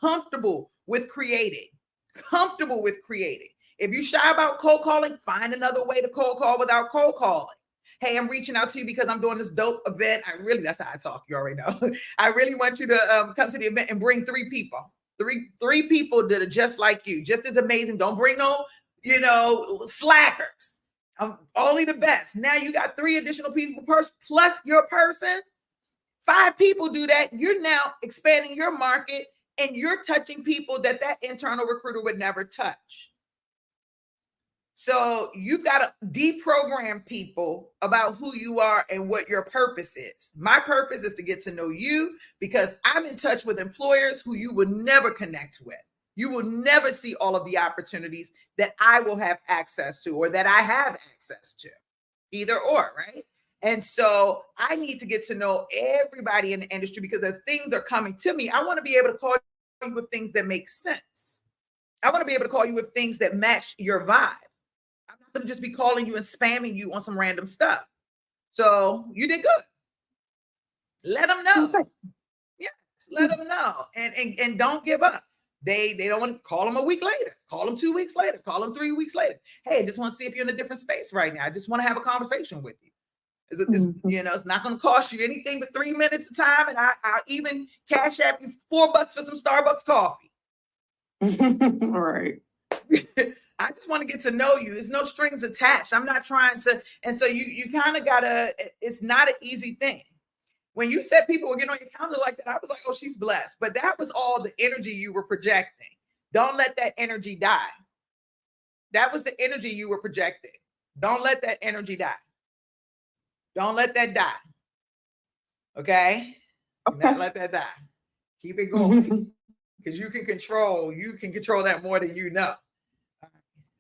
comfortable with creating. Comfortable with creating. If you shy about cold calling, find another way to cold call without cold calling. Hey, I'm reaching out to you because I'm doing this dope event. That's how I talk. You already know. I really want you to come to the event and bring 3 people. Three people that are just like you, just as amazing. Don't bring no, slackers. Only the best. Now you got 3 additional people plus your person. 5 people do that. You're now expanding your market and you're touching people that internal recruiter would never touch. So you've got to deprogram people about who you are and what your purpose is. My purpose is to get to know you because I'm in touch with employers who you would never connect with. You will never see all of the opportunities that I will have access to or that I have access to. Either or, right? And so I need to get to know everybody in the industry because as things are coming to me, I want to be able to call you with things that make sense. I want to be able to call you with things that match your vibe. I'm not going to just be calling you and spamming you on some random stuff. So you did good. Let them know. Yes, let them know. And don't give up. They don't want to call them a week later. Call them 2 weeks later. Call them 3 weeks later. Hey, I just want to see if you're in a different space right now. I just want to have a conversation with you. It's not going to cost you anything but 3 minutes of time. And I'll even cash app you $4 for some Starbucks coffee. All right. I just want to get to know you. There's no strings attached. I'm not trying to. And so you kind of gotta, it's not an easy thing. When you said people were getting on your calendar like that, I was like, oh, she's blessed. But that was all the energy you were projecting. Don't let that energy die. That was the energy you were projecting. Don't let that energy die. Don't let that die. Okay? Not let that die. Keep it going. Because you can control that more than you know.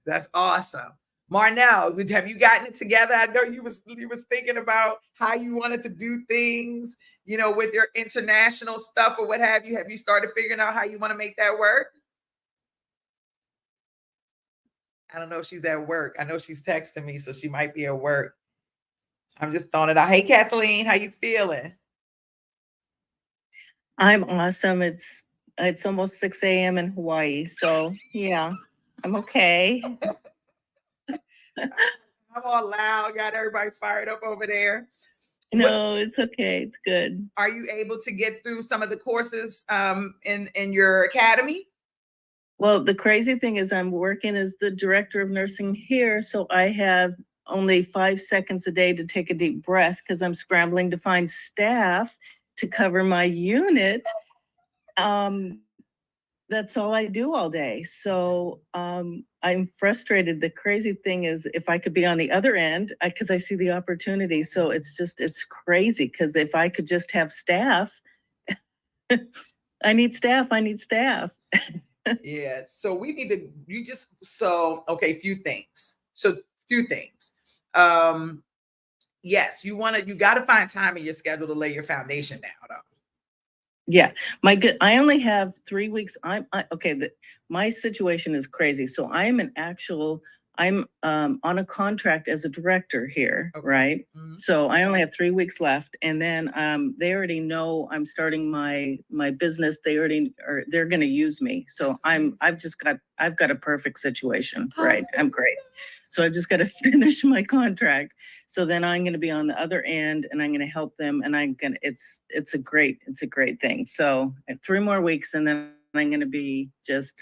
That's awesome. Marnell, have you gotten it together? I know you was thinking about how you wanted to do things, with your international stuff or what have you. Have you started figuring out how you want to make that work? I don't know if she's at work. I know she's texting me, so she might be at work. I'm just throwing it out. Hey, Kathleen, how you feeling? I'm awesome. It's almost 6 a.m. in Hawaii. So yeah, I'm okay. I'm all loud, got everybody fired up over there. No, it's okay. It's good. Are you able to get through some of the courses in your academy? Well, the crazy thing is I'm working as the director of nursing here. So I have only 5 seconds a day to take a deep breath because I'm scrambling to find staff to cover my unit. That's all I do all day. So I'm frustrated. The crazy thing is if I could be on the other end, because I see the opportunity. So it's crazy because if I could just have staff, I need staff. Yeah. So we need to, okay, few things. Yes, you got to find time in your schedule to lay your foundation down. Yeah, I only have 3 weeks. Okay. My situation is crazy. So I'm on a contract as a director here, Okay. right? Mhm. So I only have 3 weeks left, and then they already know I'm starting my business. They're going to use me. So That's amazing. I've got a perfect situation, Oh, right? I'm great. So I've just got to finish my contract. So then I'm going to be on the other end, and I'm going to help them, and it's a great thing. So I have 3 more weeks, and then I'm going to be just,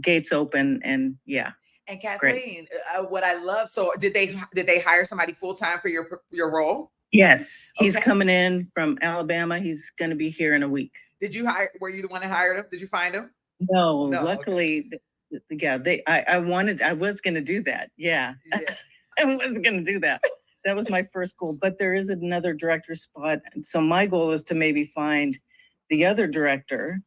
gates open, and yeah. And Great. Kathleen, what I love, so did they hire somebody full time for your role? Yes, he's Okay. coming in from Alabama. He's going to be here in a week. Were you the one that hired him? Did you find him? No, No, okay. luckily, yeah, I was going to do that. Yeah, Yeah. I wasn't going to do that. That was my first goal, but there is another director spot. So my goal is to maybe find the other director,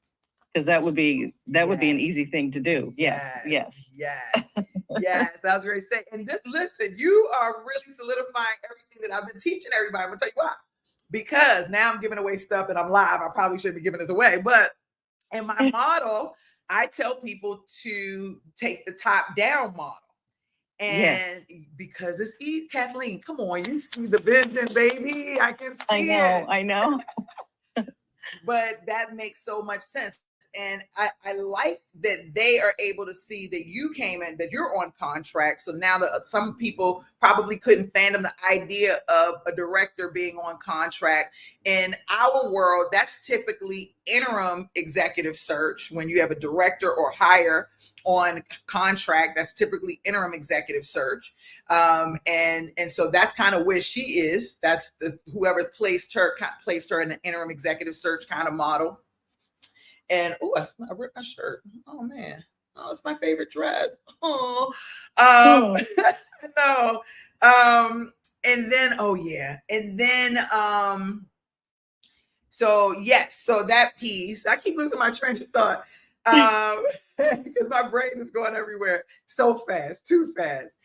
because that would be an Yes. easy thing to do. Yes. Yes. Yes. That was great to say. And listen, you are really solidifying everything that I've been teaching everybody. I'm gonna tell you why. Because now I'm giving away stuff and I'm live. I probably shouldn't be giving this away, but in my model, I tell people to take the top down model. And because it's easy, Kathleen, come on, you see the vision, baby. I can see it. I know. But that makes so much sense. And I like that they are able to see that you came in, that you're on contract. So now that some people probably couldn't fathom the idea of a director being on contract. In our world, that's typically interim executive search. When you have a director or hire on contract, that's typically interim executive search. And so that's kind of where she is. That's whoever placed her in an interim executive search kind of model. And I ripped my shirt. Oh man. Oh, it's my favorite dress. Oh, no. And then, so yes, so that piece, I keep losing my train of thought. Because my brain is going everywhere so fast, too fast.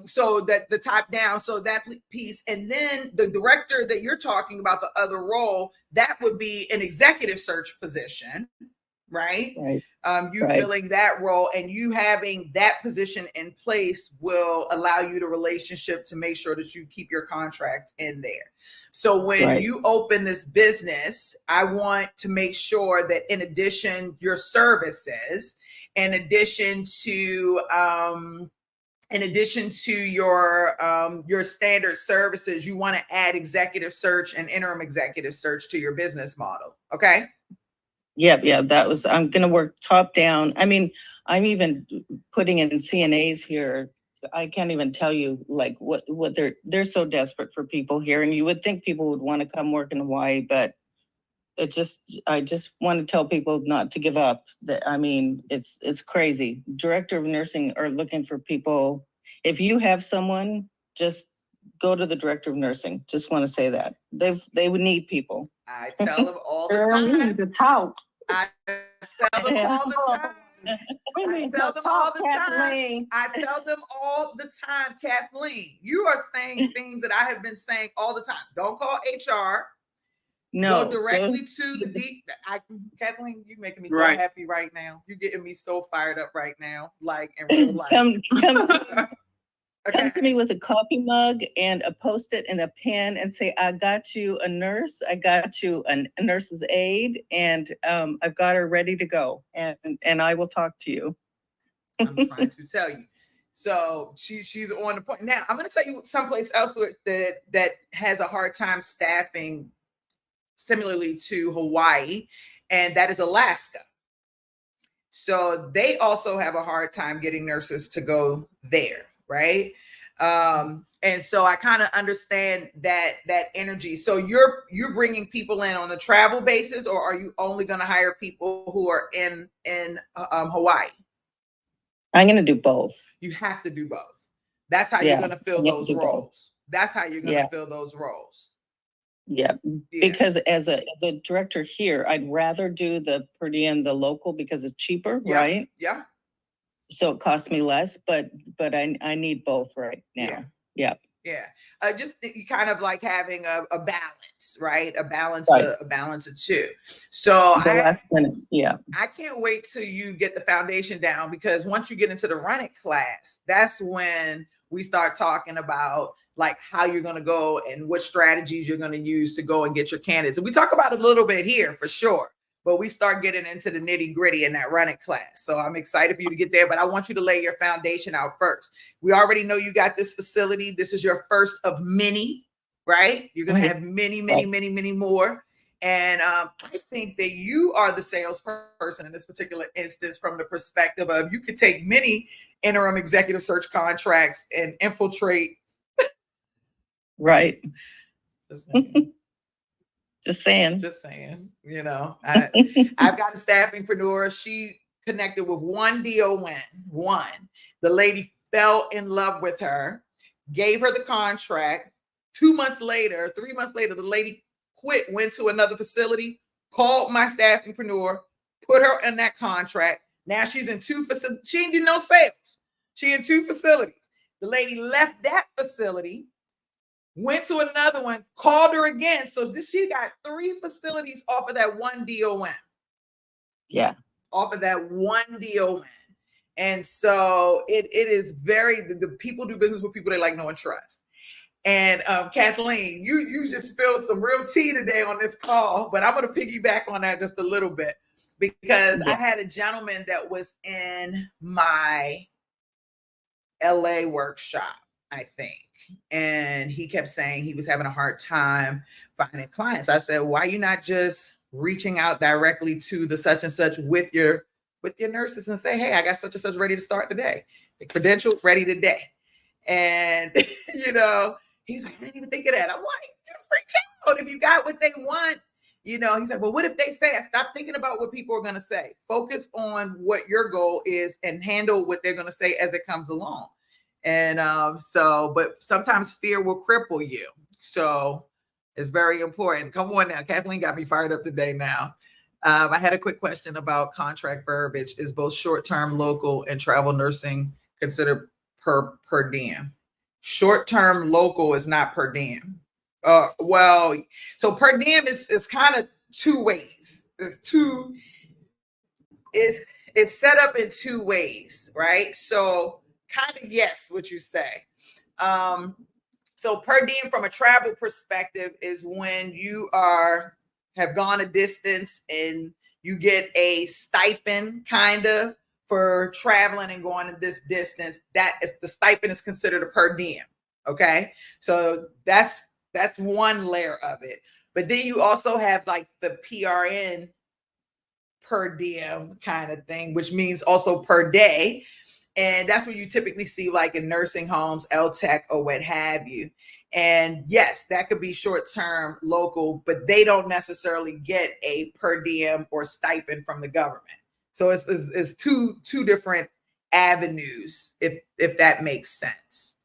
So that the top down, so that piece, and then the director that you're talking about, the other role, that would be an executive search position, right? You filling that role, and you having that position in place will allow you the relationship to make sure that you keep your contract in there. So when you open this business, I want to make sure that in addition your services, in addition to your standard services, you want to add executive search and interim executive search to your business model. Okay. Yeah. I'm going to work top down. I mean, I'm even putting in CNAs here. I can't even tell you like what they're so desperate for people here. And you would think people would want to come work in Hawaii, but I just want to tell people not to give up. I mean, it's crazy. Director of nursing are looking for people. If you have someone, just go to the director of nursing. Just want to say that they would need people. I tell them all the Girl, we time. need to talk. I tell them all the time. I tell them all the time. I tell them all the time, Kathleen, you are saying things that I have been saying all the time. Don't call HR. No, go directly to the deep. Kathleen, you making me so happy right now. You're getting me so fired up right now, like in real life. Come to me with a coffee mug and a Post-it and a pen and say, I got you a nurse. I got you a nurse's aide, and I've got her ready to go. And I will talk to you. I'm trying to tell you. So she's on the point. Now I'm going to tell you someplace else that has a hard time staffing similarly to Hawaii, and that is Alaska. So they also have a hard time getting nurses to go there, right? And so I kind of understand that energy. So you're bringing people in on a travel basis, or are you only going to hire people who are in Hawaii? I'm going to do both. You have to do both. That's how you're going to fill those roles. That's how you're going to fill those roles. Yeah, because as a director here, I'd rather do the per diem, the local, because it's cheaper, right? Yeah. So it costs me less, but I need both right now. Yeah. Yeah. Just kind of like having a balance, right? A balance, Right. a balance of two. So The last minute, yeah. I can't wait till you get the foundation down, because once you get into the run it class, that's when we start talking about like how you're going to go and what strategies you're going to use to go and get your candidates. And we talk about it a little bit here for sure, but we start getting into the nitty gritty in that run it class. So I'm excited for you to get there, but I want you to lay your foundation out first. We already know you got this facility. This is your first of many, right? You're going to have many, many, many, many more. And I think that you are the salesperson in this particular instance, from the perspective of you could take many interim executive search contracts and infiltrate. Right. Just saying. Just saying. Just saying, you know, I've got a staffingpreneur. She connected with one DON. The lady fell in love with her, gave her the contract. 2 months later, 3 months later, the lady quit, went to another facility, called my staffingpreneur, put her in that contract. Now she's in 2 facilities. She ain't do no sales. She in 2 facilities. The lady left that facility, went to another one, called her again. So she got 3 facilities off of that one DON. Yeah. Off of that one DON. And so it is very, the people do business with people they like, know, and trust. And Kathleen, you just spilled some real tea today on this call, but I'm going to piggyback on that just a little bit, because I had a gentleman that was in my LA workshop, I think, and he kept saying he was having a hard time finding clients. I said, why are you not just reaching out directly to the such and such with your nurses and say, hey, I got such and such ready to start today, the credential ready today. And you know, he's like, I didn't even think of that. I'm like, just reach out if you got what they want. You know, he's like, well, what if they say? I stop thinking about what people are going to say. Focus on what your goal is and handle what they're going to say as it comes along. And but sometimes fear will cripple you. So it's very important. Come on now. Kathleen got me fired up today now. I had a quick question about contract verbiage. Is both short-term, local, and travel nursing considered per diem? Short-term local is not per diem. Well, so per diem is kind of 2 ways. It's set up in 2 ways, right? So kind of yes, what you say. So per diem from a travel perspective is when you have gone a distance and you get a stipend kind of for traveling and going this distance. That is, the stipend is considered a per diem. Okay. So that's one layer of it. But then you also have like the PRN per diem kind of thing, which means also per day. And that's what you typically see like in nursing homes, LTech, or what have you. And yes, that could be short-term local, but they don't necessarily get a per diem or stipend from the government. So it's two different avenues, if that makes sense.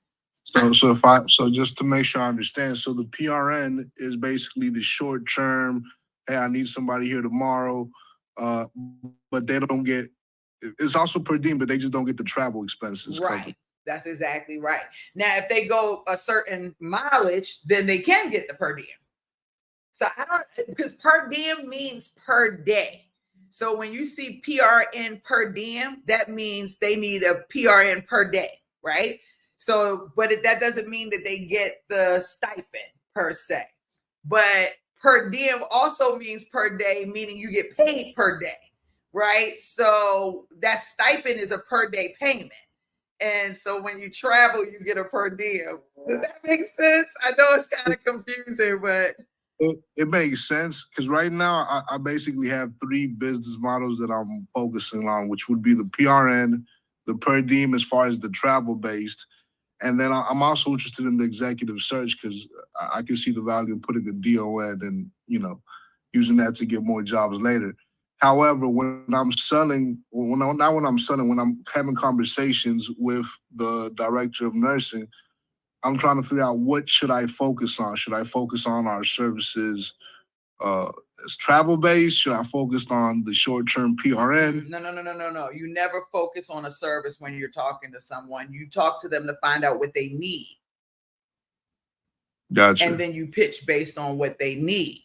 So just to make sure I understand, so the PRN is basically the short term, hey, I need somebody here tomorrow, but they don't get, it's also per diem, but they just don't get the travel expenses Right. covered. That's exactly right. Now, if they go a certain mileage, then they can get the per diem. So because per diem means per day. So when you see PRN per diem, that means they need a PRN per day, right? So, but that doesn't mean that they get the stipend per se. But per diem also means per day, meaning you get paid per day, right? So that stipend is a per day payment. And so when you travel, you get a per diem. Does that make sense? I know it's kind of confusing, but it makes sense, because right now I basically have 3 business models that I'm focusing on, which would be the PRN, the per diem as far as the travel based, and then I'm also interested in the executive search, because I can see the value of putting a DON and, you know, using that to get more jobs later. However, when I'm having conversations with the director of nursing, I'm trying to figure out what should I focus on. Should I focus on our services as travel based? Should I focus on the short term PRN? No. You never focus on a service when you're talking to someone. You talk to them to find out what they need. Gotcha. and then you pitch based on what they need.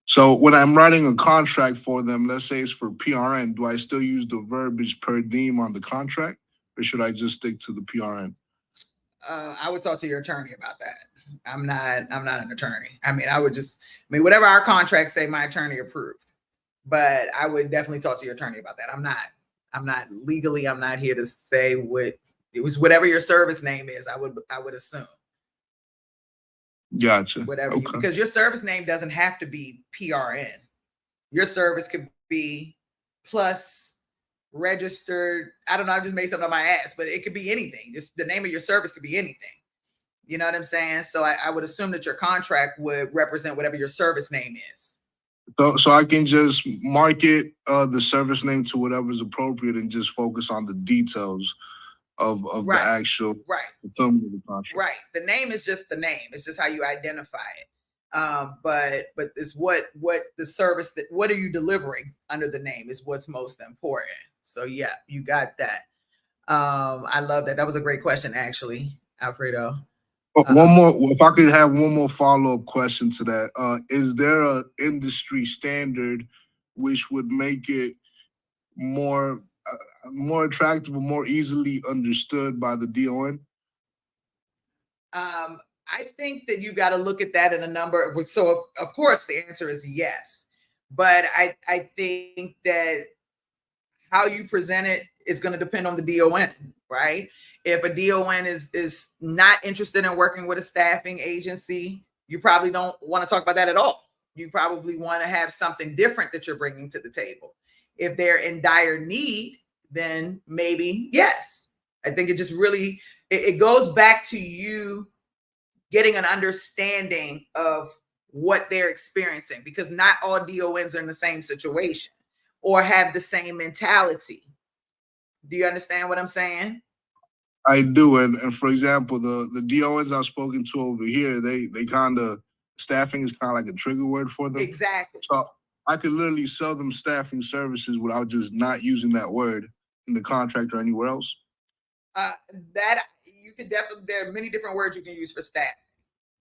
So when I'm writing a contract for them, let's say it's for PRN, do I still use the verbiage per diem on the contract, or should I just stick to the PRN? I would talk to your attorney about that. I'm not an attorney. I mean, whatever our contracts say, my attorney approved. But I would definitely talk to your attorney about that. I'm not legally, I'm not here to say what it was, whatever your service name is, I would assume. Gotcha. Whatever Okay. because your service name doesn't have to be PRN. Your service could be plus registered. I don't know, I just made something on my ass, but it could be anything. Just the name of your service could be anything. You know what I'm saying? So I would assume that your contract would represent whatever your service name is. So I can just market the service name to whatever's appropriate and just focus on the details of Right. the actual Right. fulfillment of the contract. Right. The name is just the name. It's just how you identify it. But it's what the service that what are you delivering under the name is what's most important. So yeah, you got that. I love that. That was a great question, actually, Alfredo. One more, if I could have one more follow-up question to that. Is there an industry standard which would make it more attractive or more easily understood by the DON? I think that you got to look at that in a number of, so of course the answer is yes, but I think that how you present it is going to depend on the DON, right? If a DON is not interested in working with a staffing agency, you probably don't want to talk about that at all. You probably want to have something different that you're bringing to the table. If they're in dire need, then maybe yes. I think it just really, it goes back to you getting an understanding of what they're experiencing, because not all DONs are in the same situation or have the same mentality. Do you understand what I'm saying? I do, and for example, the DONs I've spoken to over here, they kind of, staffing is kind of like a trigger word for them. Exactly. So I could literally sell them staffing services without just not using that word in the contract or anywhere else. That you could definitely, there are many different words you can use for staff.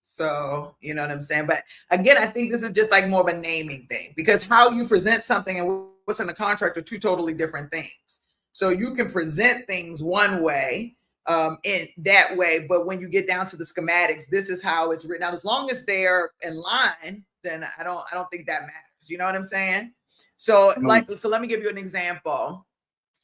So, you know what I'm saying? But again, I think this is just like more of a naming thing, because how you present something and what's in the contract are two totally different things. So you can present things one way, in that way, but when you get down to the schematics, this is how it's written out. As long as they're in line, then I don't think that matters. You know what I'm saying? So so let me give you an example.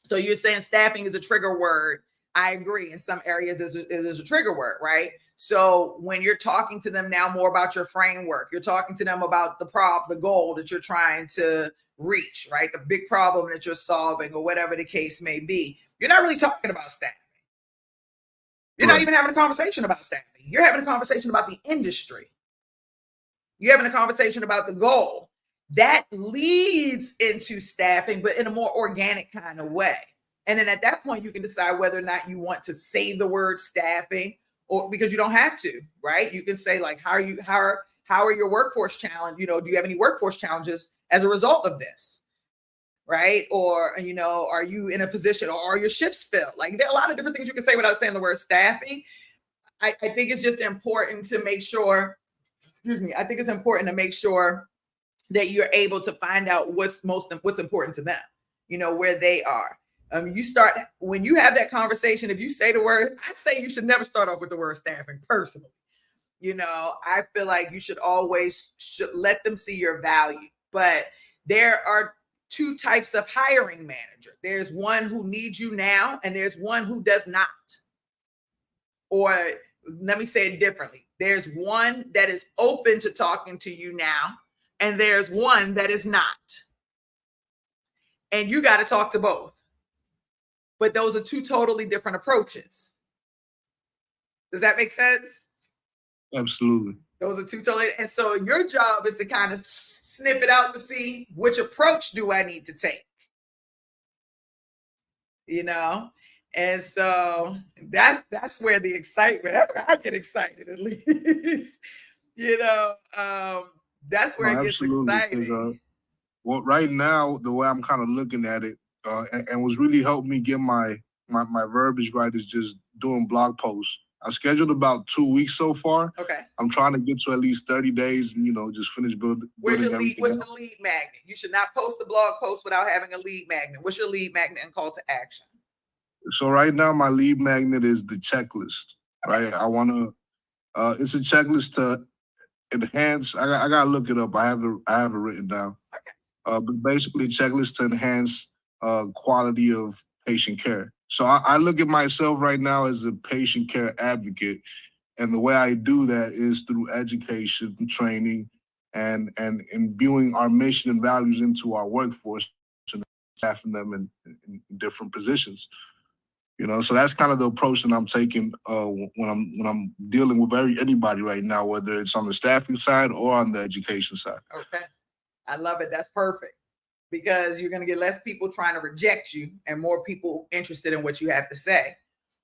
So you're saying staffing is a trigger word. I agree. In some areas, it is a trigger word, right? So when you're talking to them now more about your framework, you're talking to them about the goal that you're trying to reach, right? The big problem that you're solving or whatever the case may be. You're not really talking about staffing. You're not even having a conversation about staffing. You're having a conversation about the industry. You're having a conversation about the goal. That leads into staffing, but in a more organic kind of way. And then at that point, you can decide whether or not you want to say the word staffing, or because you don't have to, right? You can say like, how are your workforce challenge? You know, do you have any workforce challenges as a result of this? Right? Or, you know, are you in a position, or are your shifts filled? Like there are a lot of different things you can say without saying the word staffing. I think it's just important to make sure, I think it's important to make sure that you're able to find out what's important to them, you know, where they are. When you have that conversation, if you say the word, I'd say you should never start off with the word staffing personally. You know, I feel like you should always let them see your value. But there are two types of hiring manager. There's one who needs you now, and there's one who does not. Or let me say it differently. There's one that is open to talking to you now, and there's one that is not. And you got to talk to both. But those are two totally different approaches. Does that make sense? Absolutely. Those are two totally, and so your job is to kind of sniff it out to see which approach do I need to take. You know? And so that's where the excitement, I get excited at least. You know, that's where it gets exciting. Well, right now, the way I'm kind of looking at it, and what's really helped me get my verbiage right is just doing blog posts I've scheduled about 2 weeks so far. Okay. I'm trying to get to at least 30 days and, just finish building Where's your lead? everything What's out. the lead magnet? You should not post the blog post without having a lead magnet. What's your lead magnet and call to action? So right now, my lead magnet is the checklist, right? I want to, it's a checklist to enhance. I got to look it up. I have it written down. Okay. But basically a checklist to enhance quality of patient care. So I look at myself right now as a patient care advocate. And the way I do that is through education, training, and imbuing our mission and values into our workforce and staffing them in different positions. So that's kind of the approach that I'm taking when I'm dealing with anybody right now, whether it's on the staffing side or on the education side. Okay. I love it. That's perfect, because you're going to get less people trying to reject you and more people interested in what you have to say.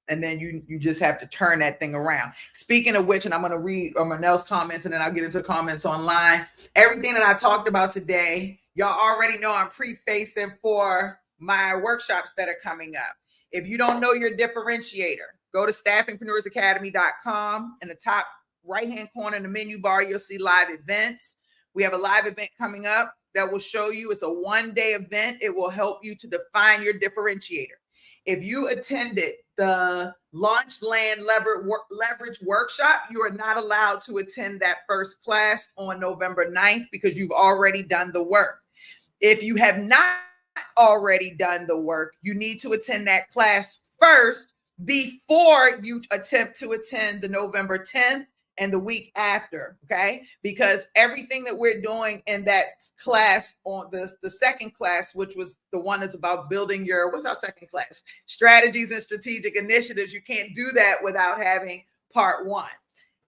And then you just have to turn that thing around. Speaking of which, and I'm going to read Manel's comments and then I'll get into comments online. Everything that I talked about today, y'all already know I'm prefacing for my workshops that are coming up. If you don't know your differentiator, go to staffingpreneursacademy.com. In the top right-hand corner in the menu bar, you'll see live events. We have a live event coming up that will show you. It's a one-day event. It will help you to define your differentiator. If you attended the Launch Land Leverage Workshop, you are not allowed to attend that first class on November 9th because you've already done the work. If you have not already done the work, you need to attend that class first before you attempt to attend the November 10th and the week after, okay? Because everything that we're doing in that class, on the second class, which was the one that's about building your, what's our second class? Strategies and strategic initiatives. You can't do that without having part one.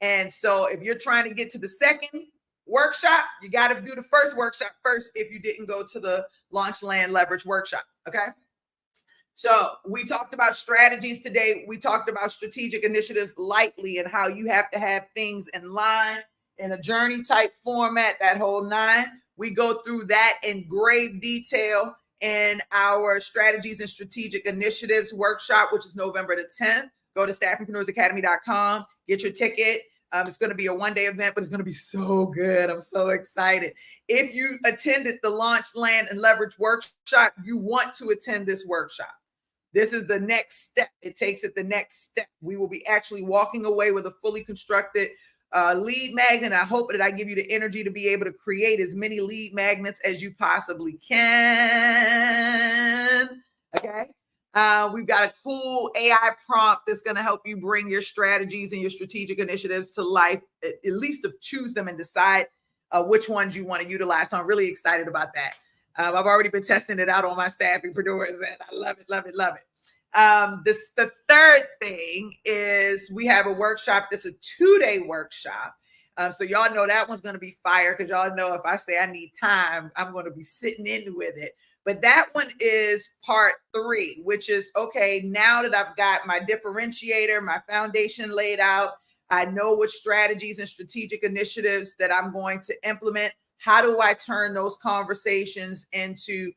And so if you're trying to get to the second workshop, you got to do the first workshop first if you didn't go to the Launch Land Leverage Workshop, okay? So we talked about strategies today. We talked about strategic initiatives lightly and how you have to have things in line in a journey type format, that whole 9. We go through that in grave detail in our strategies and strategic initiatives workshop, which is November the 10th. Go to staffingpreneursacademy.com, get your ticket. It's going to be a one-day event, but it's going to be so good. I'm so excited. If you attended the Launch, Land, and Leverage Workshop, you want to attend this workshop. This is the next step. It takes it the next step. We will be actually walking away with a fully constructed lead magnet. I hope that I give you the energy to be able to create as many lead magnets as you possibly can. Okay. We've got a cool AI prompt that's going to help you bring your strategies and your strategic initiatives to life, at least to choose them and decide which ones you want to utilize. So I'm really excited about that. I've already been testing it out on my staffingpreneurs, and I love it, love it, love it. The third thing is we have a workshop that's a 2-day workshop. So y'all know that one's going to be fire, because y'all know if I say I need time, I'm going to be sitting in with it. But that one is part 3, which is, okay, now that I've got my differentiator, my foundation laid out, I know what strategies and strategic initiatives that I'm going to implement. How do I turn those conversations into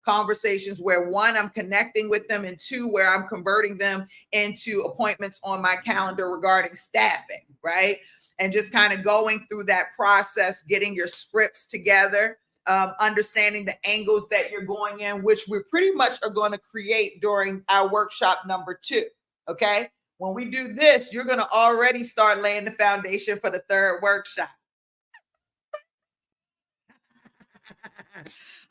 conversations where, 1, I'm connecting with them, and 2, where I'm converting them into appointments on my calendar regarding staffing, right? And just kind of going through that process, getting your scripts together, understanding the angles that you're going in, which we pretty much are going to create during our workshop number 2, okay? When we do this, you're going to already start laying the foundation for the 3rd workshop.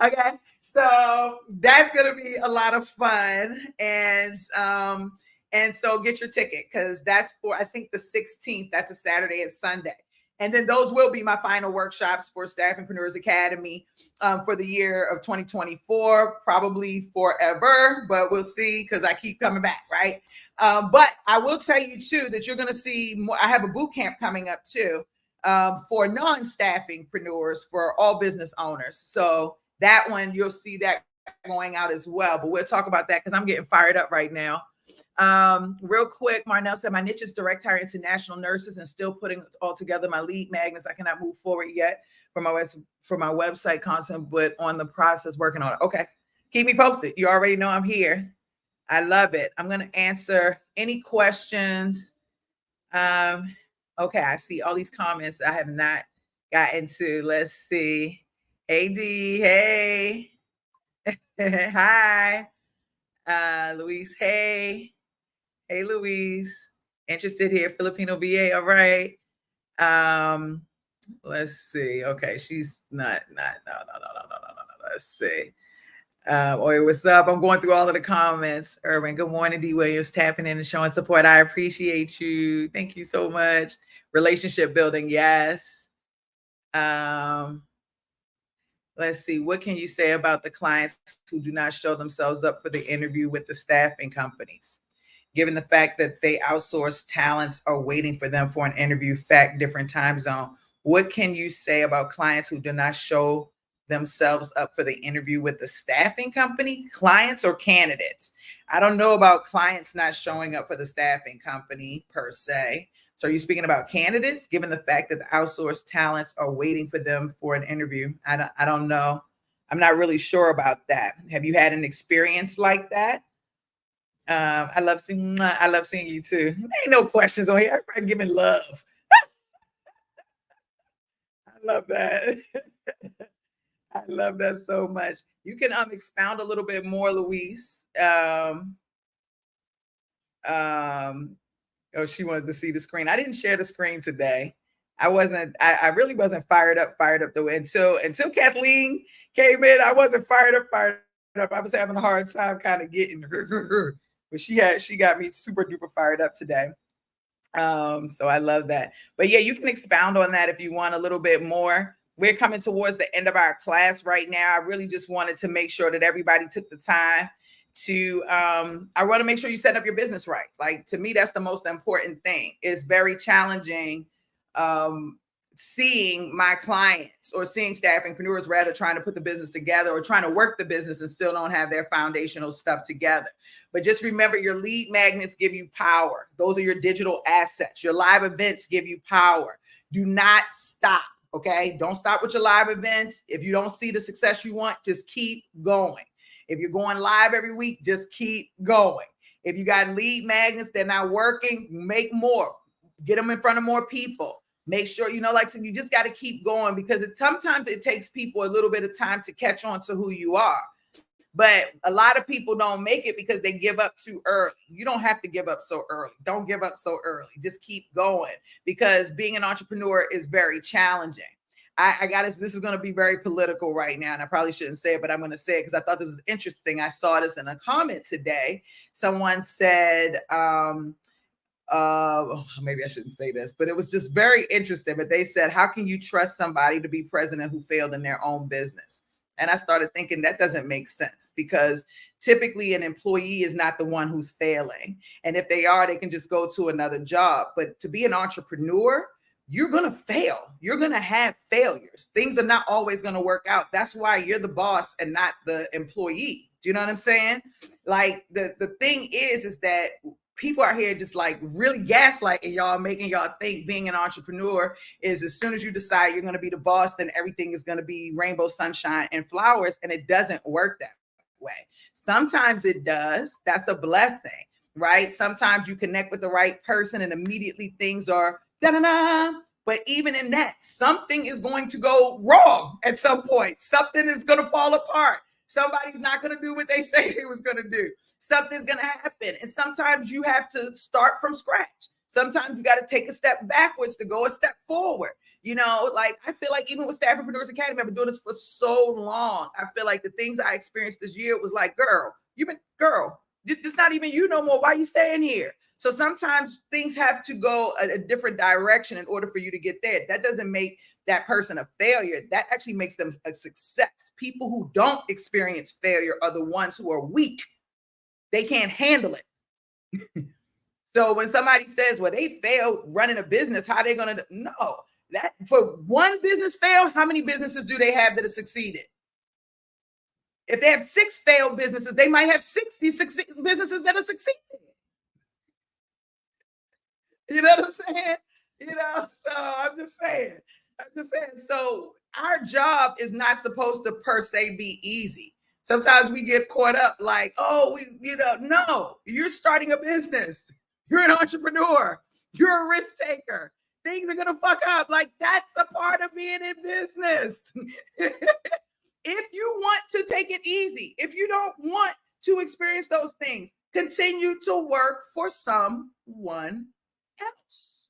Okay, so that's gonna be a lot of fun, and so get your ticket, because that's for, I think, the 16th. That's a Saturday and Sunday, and then those will be my final workshops for Staffingpreneurs Academy for the year of 2024, probably forever, but we'll see, because I keep coming back, right? But I will tell you too that you're gonna see more. I have a boot camp coming up too. For non-staffingpreneurs, for all business owners. So that one, you'll see that going out as well. But we'll talk about that, because I'm getting fired up right now. Real quick, Marnell said, my niche is direct hire international nurses and still putting all together my lead magnets. I cannot move forward yet for my website content, but on the process, working on it. Okay, keep me posted. You already know I'm here. I love it. I'm going to answer any questions Okay, I see all these comments I have not gotten to. Let's see. Hey D, hey. Hi. Louise, hey. Hey Louise. Interested here, Filipino VA. All right. Let's see. Okay, she's not no. Let's see. Oi, what's up? I'm going through all of the comments. Irvin, good morning. D Williams tapping in and showing support. I appreciate you. Thank you so much. Relationship building, yes. Let's see. What can you say about the clients who do not show themselves up for the interview with the staffing companies? Given the fact that they outsource talents or waiting for them for an interview, fact, different time zone. What can you say about clients who do not show themselves up for the interview with the staffing company, clients or candidates? I don't know about clients not showing up for the staffing company per se. So are you speaking about candidates, given the fact that the outsourced talents are waiting for them for an interview? I don't know. I'm not really sure about that. Have you had an experience like that? I love seeing you too. There ain't no questions on here. Everybody giving love. I love that. I love that so much. You can expound a little bit more, Louise. Oh, she wanted to see the screen. I didn't share the screen today. I really wasn't fired up though until Kathleen came in. I wasn't fired up. I was having a hard time kind of getting her. But she got me super duper fired up today. So I love that. But yeah, you can expound on that if you want a little bit more. We're coming towards the end of our class right now. I really just wanted to make sure that everybody took the time to I want to make sure you set up your business right. Like, to me, that's the most important thing. It's very challenging seeing my clients or seeing staffingpreneurs rather trying to put the business together or trying to work the business and still don't have their foundational stuff together. But just remember, your lead magnets give you power. Those are your digital assets. Your live events give you power. Do not stop, okay? Don't stop with your live events. If you don't see the success you want, just keep going. If you're going live every week, just keep going. If you got lead magnets, they're not working, make more. Get them in front of more people. Make sure, you just got to keep going, because sometimes it takes people a little bit of time to catch on to who you are. But a lot of people don't make it because they give up too early. You don't have to give up so early. Don't give up so early. Just keep going, because being an entrepreneur is very challenging. I got this. This is going to be very political right now, and I probably shouldn't say it, but I'm going to say it because I thought this was interesting. I saw this in a comment today. Someone said, maybe I shouldn't say this, but it was just very interesting. But they said, how can you trust somebody to be president who failed in their own business? And I started thinking that doesn't make sense, because typically an employee is not the one who's failing. And if they are, they can just go to another job. But to be an entrepreneur, you're going to fail. You're going to have failures. Things are not always going to work out. That's why you're the boss and not the employee. Do you know what I'm saying? Like, the thing is that people are here just like really gaslighting y'all, making y'all think being an entrepreneur is as soon as you decide you're going to be the boss, then everything is going to be rainbow sunshine and flowers. And it doesn't work that way. Sometimes it does. That's the blessing, right? Sometimes you connect with the right person and immediately things are da-da-da. But even in that, something is going to go wrong at some point. Something is going to fall apart. Somebody's not going to do what they say they was going to do. Something's going to happen. And sometimes you have to start from scratch. Sometimes you got to take a step backwards to go a step forward. Like, I feel like even with Staffingpreneurs Academy, I've been doing this for so long. I feel like the things I experienced this year was like, girl, it's not even you no more. Why are you staying here? So sometimes things have to go a different direction in order for you to get there. That doesn't make that person a failure. That actually makes them a success. People who don't experience failure are the ones who are weak. They can't handle it. So when somebody says, well, they failed running a business, how are they going to? No, that for one business fail, how many businesses do they have that have succeeded? If they have 6 failed businesses, they might have 66 businesses that have succeeded. You know what I'm saying? So I'm just saying. So our job is not supposed to per se be easy. Sometimes we get caught up like, no, you're starting a business. You're an entrepreneur. You're a risk taker. Things are gonna fuck up. Like, that's a part of being in business. If you want to take it easy, if you don't want to experience those things, continue to work for someone else.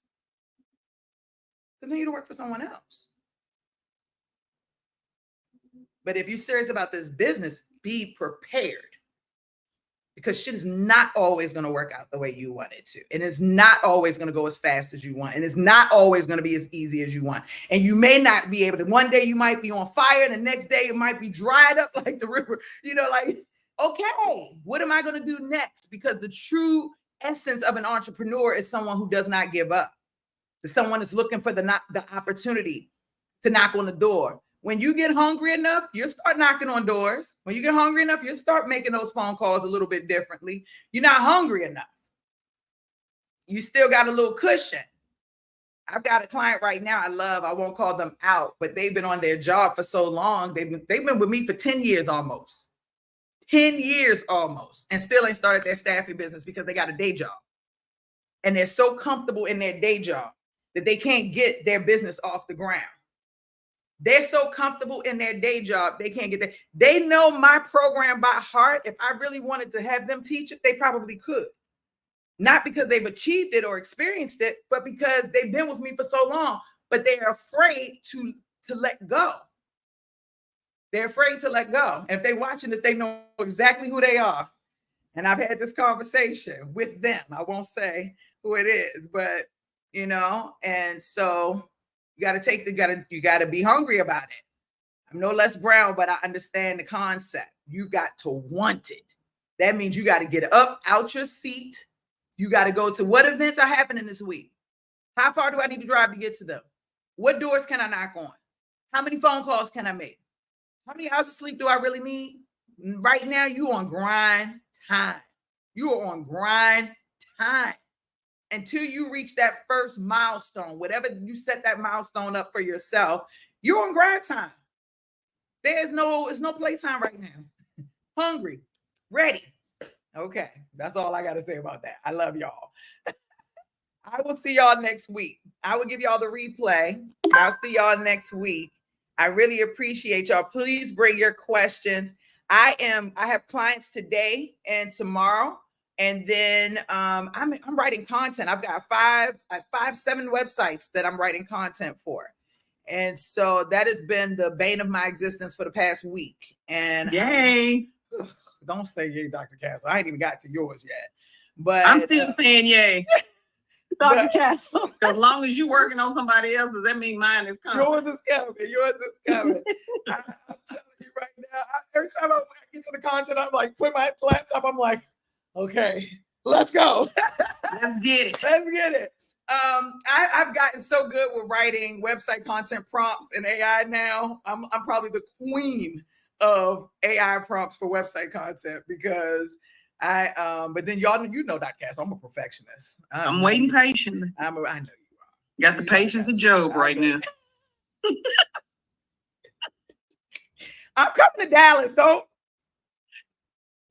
Continue to work for someone else. But if you're serious about this business, be prepared. Because shit is not always going to work out the way you want it to. And it's not always going to go as fast as you want. And it's not always going to be as easy as you want. And you may not be able to. One day you might be on fire, and the next day it might be dried up like the river. Like, okay, what am I going to do next? Because the true essence of an entrepreneur is someone who does not give up. It's someone that's looking for the opportunity to knock on the door. When you get hungry enough, you'll start knocking on doors. When you get hungry enough, you'll start making those phone calls a little bit differently. You're not hungry enough. You still got a little cushion. I've got a client right now I won't call them out, but they've been on their job for so long. They've been with me for 10 years almost. 10 years almost, and still ain't started their staffing business because they got a day job. And they're so comfortable in their day job that they can't get their business off the ground. They're so comfortable in their day job, they can't get there. They know my program by heart. If I really wanted to have them teach it, they probably could. Not because they've achieved it or experienced it, but because they've been with me for so long, but they're afraid to let go. They're afraid to let go. And if they're watching this, they know exactly who they are. And I've had this conversation with them. I won't say who it is, but and so you got to be hungry about it. I'm no less brown, but I understand the concept. You got to want it. That means you got to get up out your seat. You got to go to what events are happening this week. How far do I need to drive to get to them? What doors can I knock on? How many phone calls can I make? How many hours of sleep do I really need? Right now, you on grind time. You are on grind time. Until you reach that first milestone, whatever you set that milestone up for yourself, you're on grind time. It's no playtime right now. Hungry, ready. Okay, that's all I got to say about that. I love y'all. I will see y'all next week. I will give y'all the replay. I'll see y'all next week. I really appreciate y'all. Please bring your questions. I have clients today and tomorrow. And then I'm writing content. I've got 7 websites that I'm writing content for. And so that has been the bane of my existence for the past week. And yay. Don't say yay, Dr. Castle. I ain't even got to yours yet. But I'm still saying yay. Dr. Castle. As long as you're working on somebody else's, that means mine is coming. Yours is coming. I'm telling you right now, every time I get to the content, I'm like, put my laptop, I'm like, okay, let's go. Let's get it. Let's get it. I've gotten so good with writing website content prompts in AI now. I'm probably the queen of AI prompts for website content because but then y'all, Dr. Cass, I'm a perfectionist. I'm waiting patiently. I know you are. Got the patience of Job right now. I'm coming to Dallas, don't.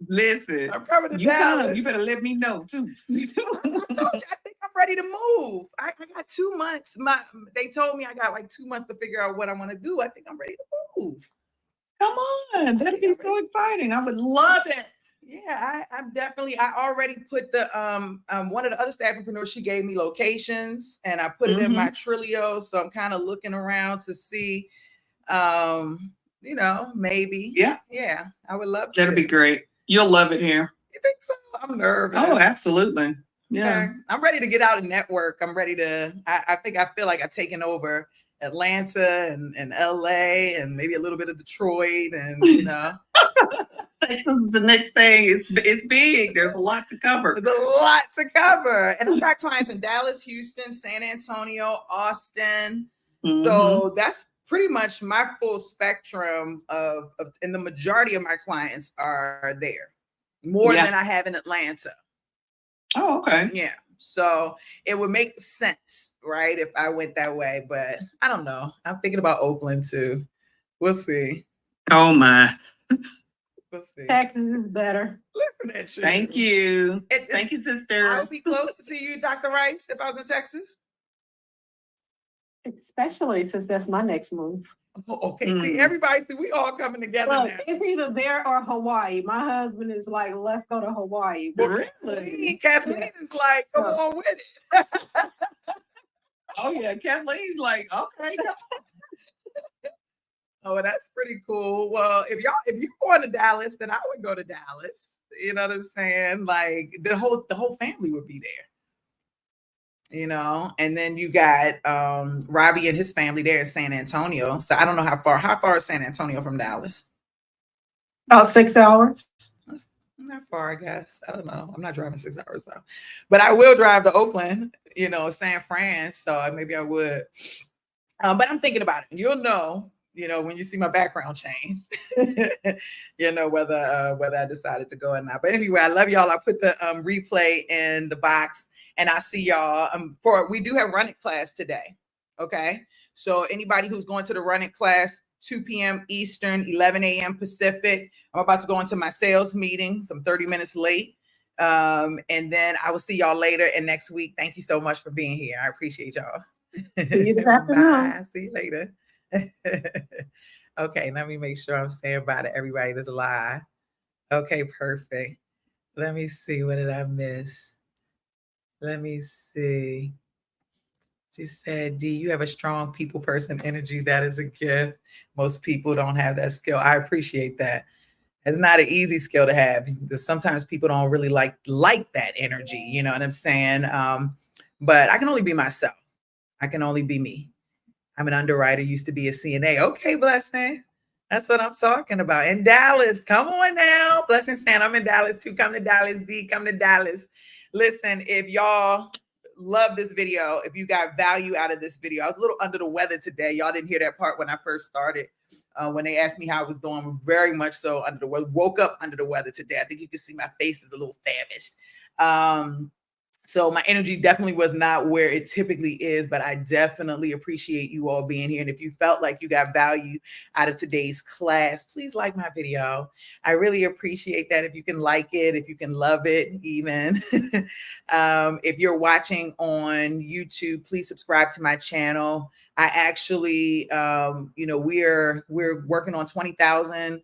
Listen, I'm coming to Dallas. You better let me know too. I told you, I think I'm ready to move. I got 2 months. They told me I got like 2 months to figure out what I want to do. I think I'm ready to move. Come on, that'd be so exciting. I would love it. Yeah, I already put the one of the other staffingpreneurs, she gave me locations and I put it in my Trilio. So I'm kind of looking around to see maybe. Yeah, I would love to. That'd be great. You'll love it here. You think so? I'm nervous. Oh, absolutely. Yeah. Okay. I'm ready to get out and network. I'm ready to, I feel like I've taken over Atlanta and LA and maybe a little bit of Detroit and, The next thing it's big. There's a lot to cover. There's a lot to cover. And I've got clients in Dallas, Houston, San Antonio, Austin. So that's pretty much my full spectrum and the majority of my clients are there more than I have in Atlanta. Oh, okay. Yeah. So it would make sense, right? If I went that way, but I don't know. I'm thinking about Oakland too. We'll see. Oh my. We'll see. Texas is better. Listen at you. Thank you. It- Thank you, I sister. would be closer to you, Dr. Rice, if I was in Texas. Especially since that's my next move. Oh, okay, see, Mm. everybody, see, we all coming together Look, now. it's either there or Hawaii. My husband is like, let's go to Hawaii. But Really? Kathleen is like, come Yeah. on with it. Oh yeah, Kathleen's like, okay. Oh, that's pretty cool. Well, if you're going to Dallas, then I would go to Dallas. You know what I'm saying? Like the whole family would be there. You know, and then you got Robbie and his family there in San Antonio. So I don't know how far is San Antonio from Dallas? about 6 hours. That's not far, I guess. I don't know. I'm not driving 6 hours though. But I will drive to Oakland, you know, San Fran. So maybe I would. But I'm thinking about it. You'll know, you know, when you see my background change, you know, whether I decided to go or not. But anyway, I love y'all. I put the replay in the box, and I see y'all we do have running class today. Okay. So anybody who's going to the running class, 2 p.m. Eastern, 11 a.m. Pacific. I'm about to go into my sales meeting, some 30 minutes late. And then I will see y'all later and next week. Thank you so much for being here. I appreciate y'all. See you this afternoon. Bye. See you later. Okay, let me make sure I'm saying bye to everybody that's live. Okay, perfect. Let me see. What did I miss? Let me see. She said, D, you have a strong people person energy. That is a gift. Most people don't have that skill. I appreciate that. It's not an easy skill to have because sometimes people don't really like that energy. You know what I'm saying? But I can only be myself. I can only be me. I'm an underwriter, used to be a CNA. Okay, Blessing. That's what I'm talking about. In Dallas, come on now. Blessing saying I'm in Dallas too. Come to Dallas, D, come to Dallas. Listen, if y'all love this video, if you got value out of this video, I was a little under the weather today. Y'all didn't hear that part when I first started. When they asked me how I was doing, very much so under the weather. Woke up under the weather today. I think you can see my face is a little famished. So my energy definitely was not where it typically is, but I definitely appreciate you all being here. And if you felt like you got value out of today's class, please like my video. I really appreciate that. If you can like it, if you can love it, even. If you're watching on YouTube, please subscribe to my channel. I actually, you know, we're working on 20,000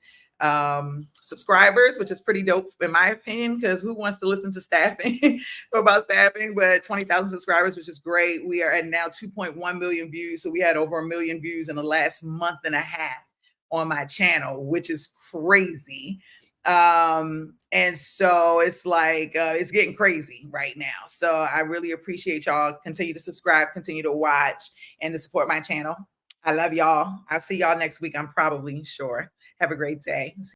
subscribers, which is pretty dope in my opinion, because who wants to listen to staffing about staffing? But 20,000 subscribers, which is great. We are at now 2.1 million views. So we had over 1 million views in the last month and a half on my channel, which is crazy. And so it's like it's getting crazy right now. So I really appreciate y'all. Continue to subscribe, continue to watch, and to support my channel. I love y'all. I'll see y'all next week. I'm probably sure. Have a great day.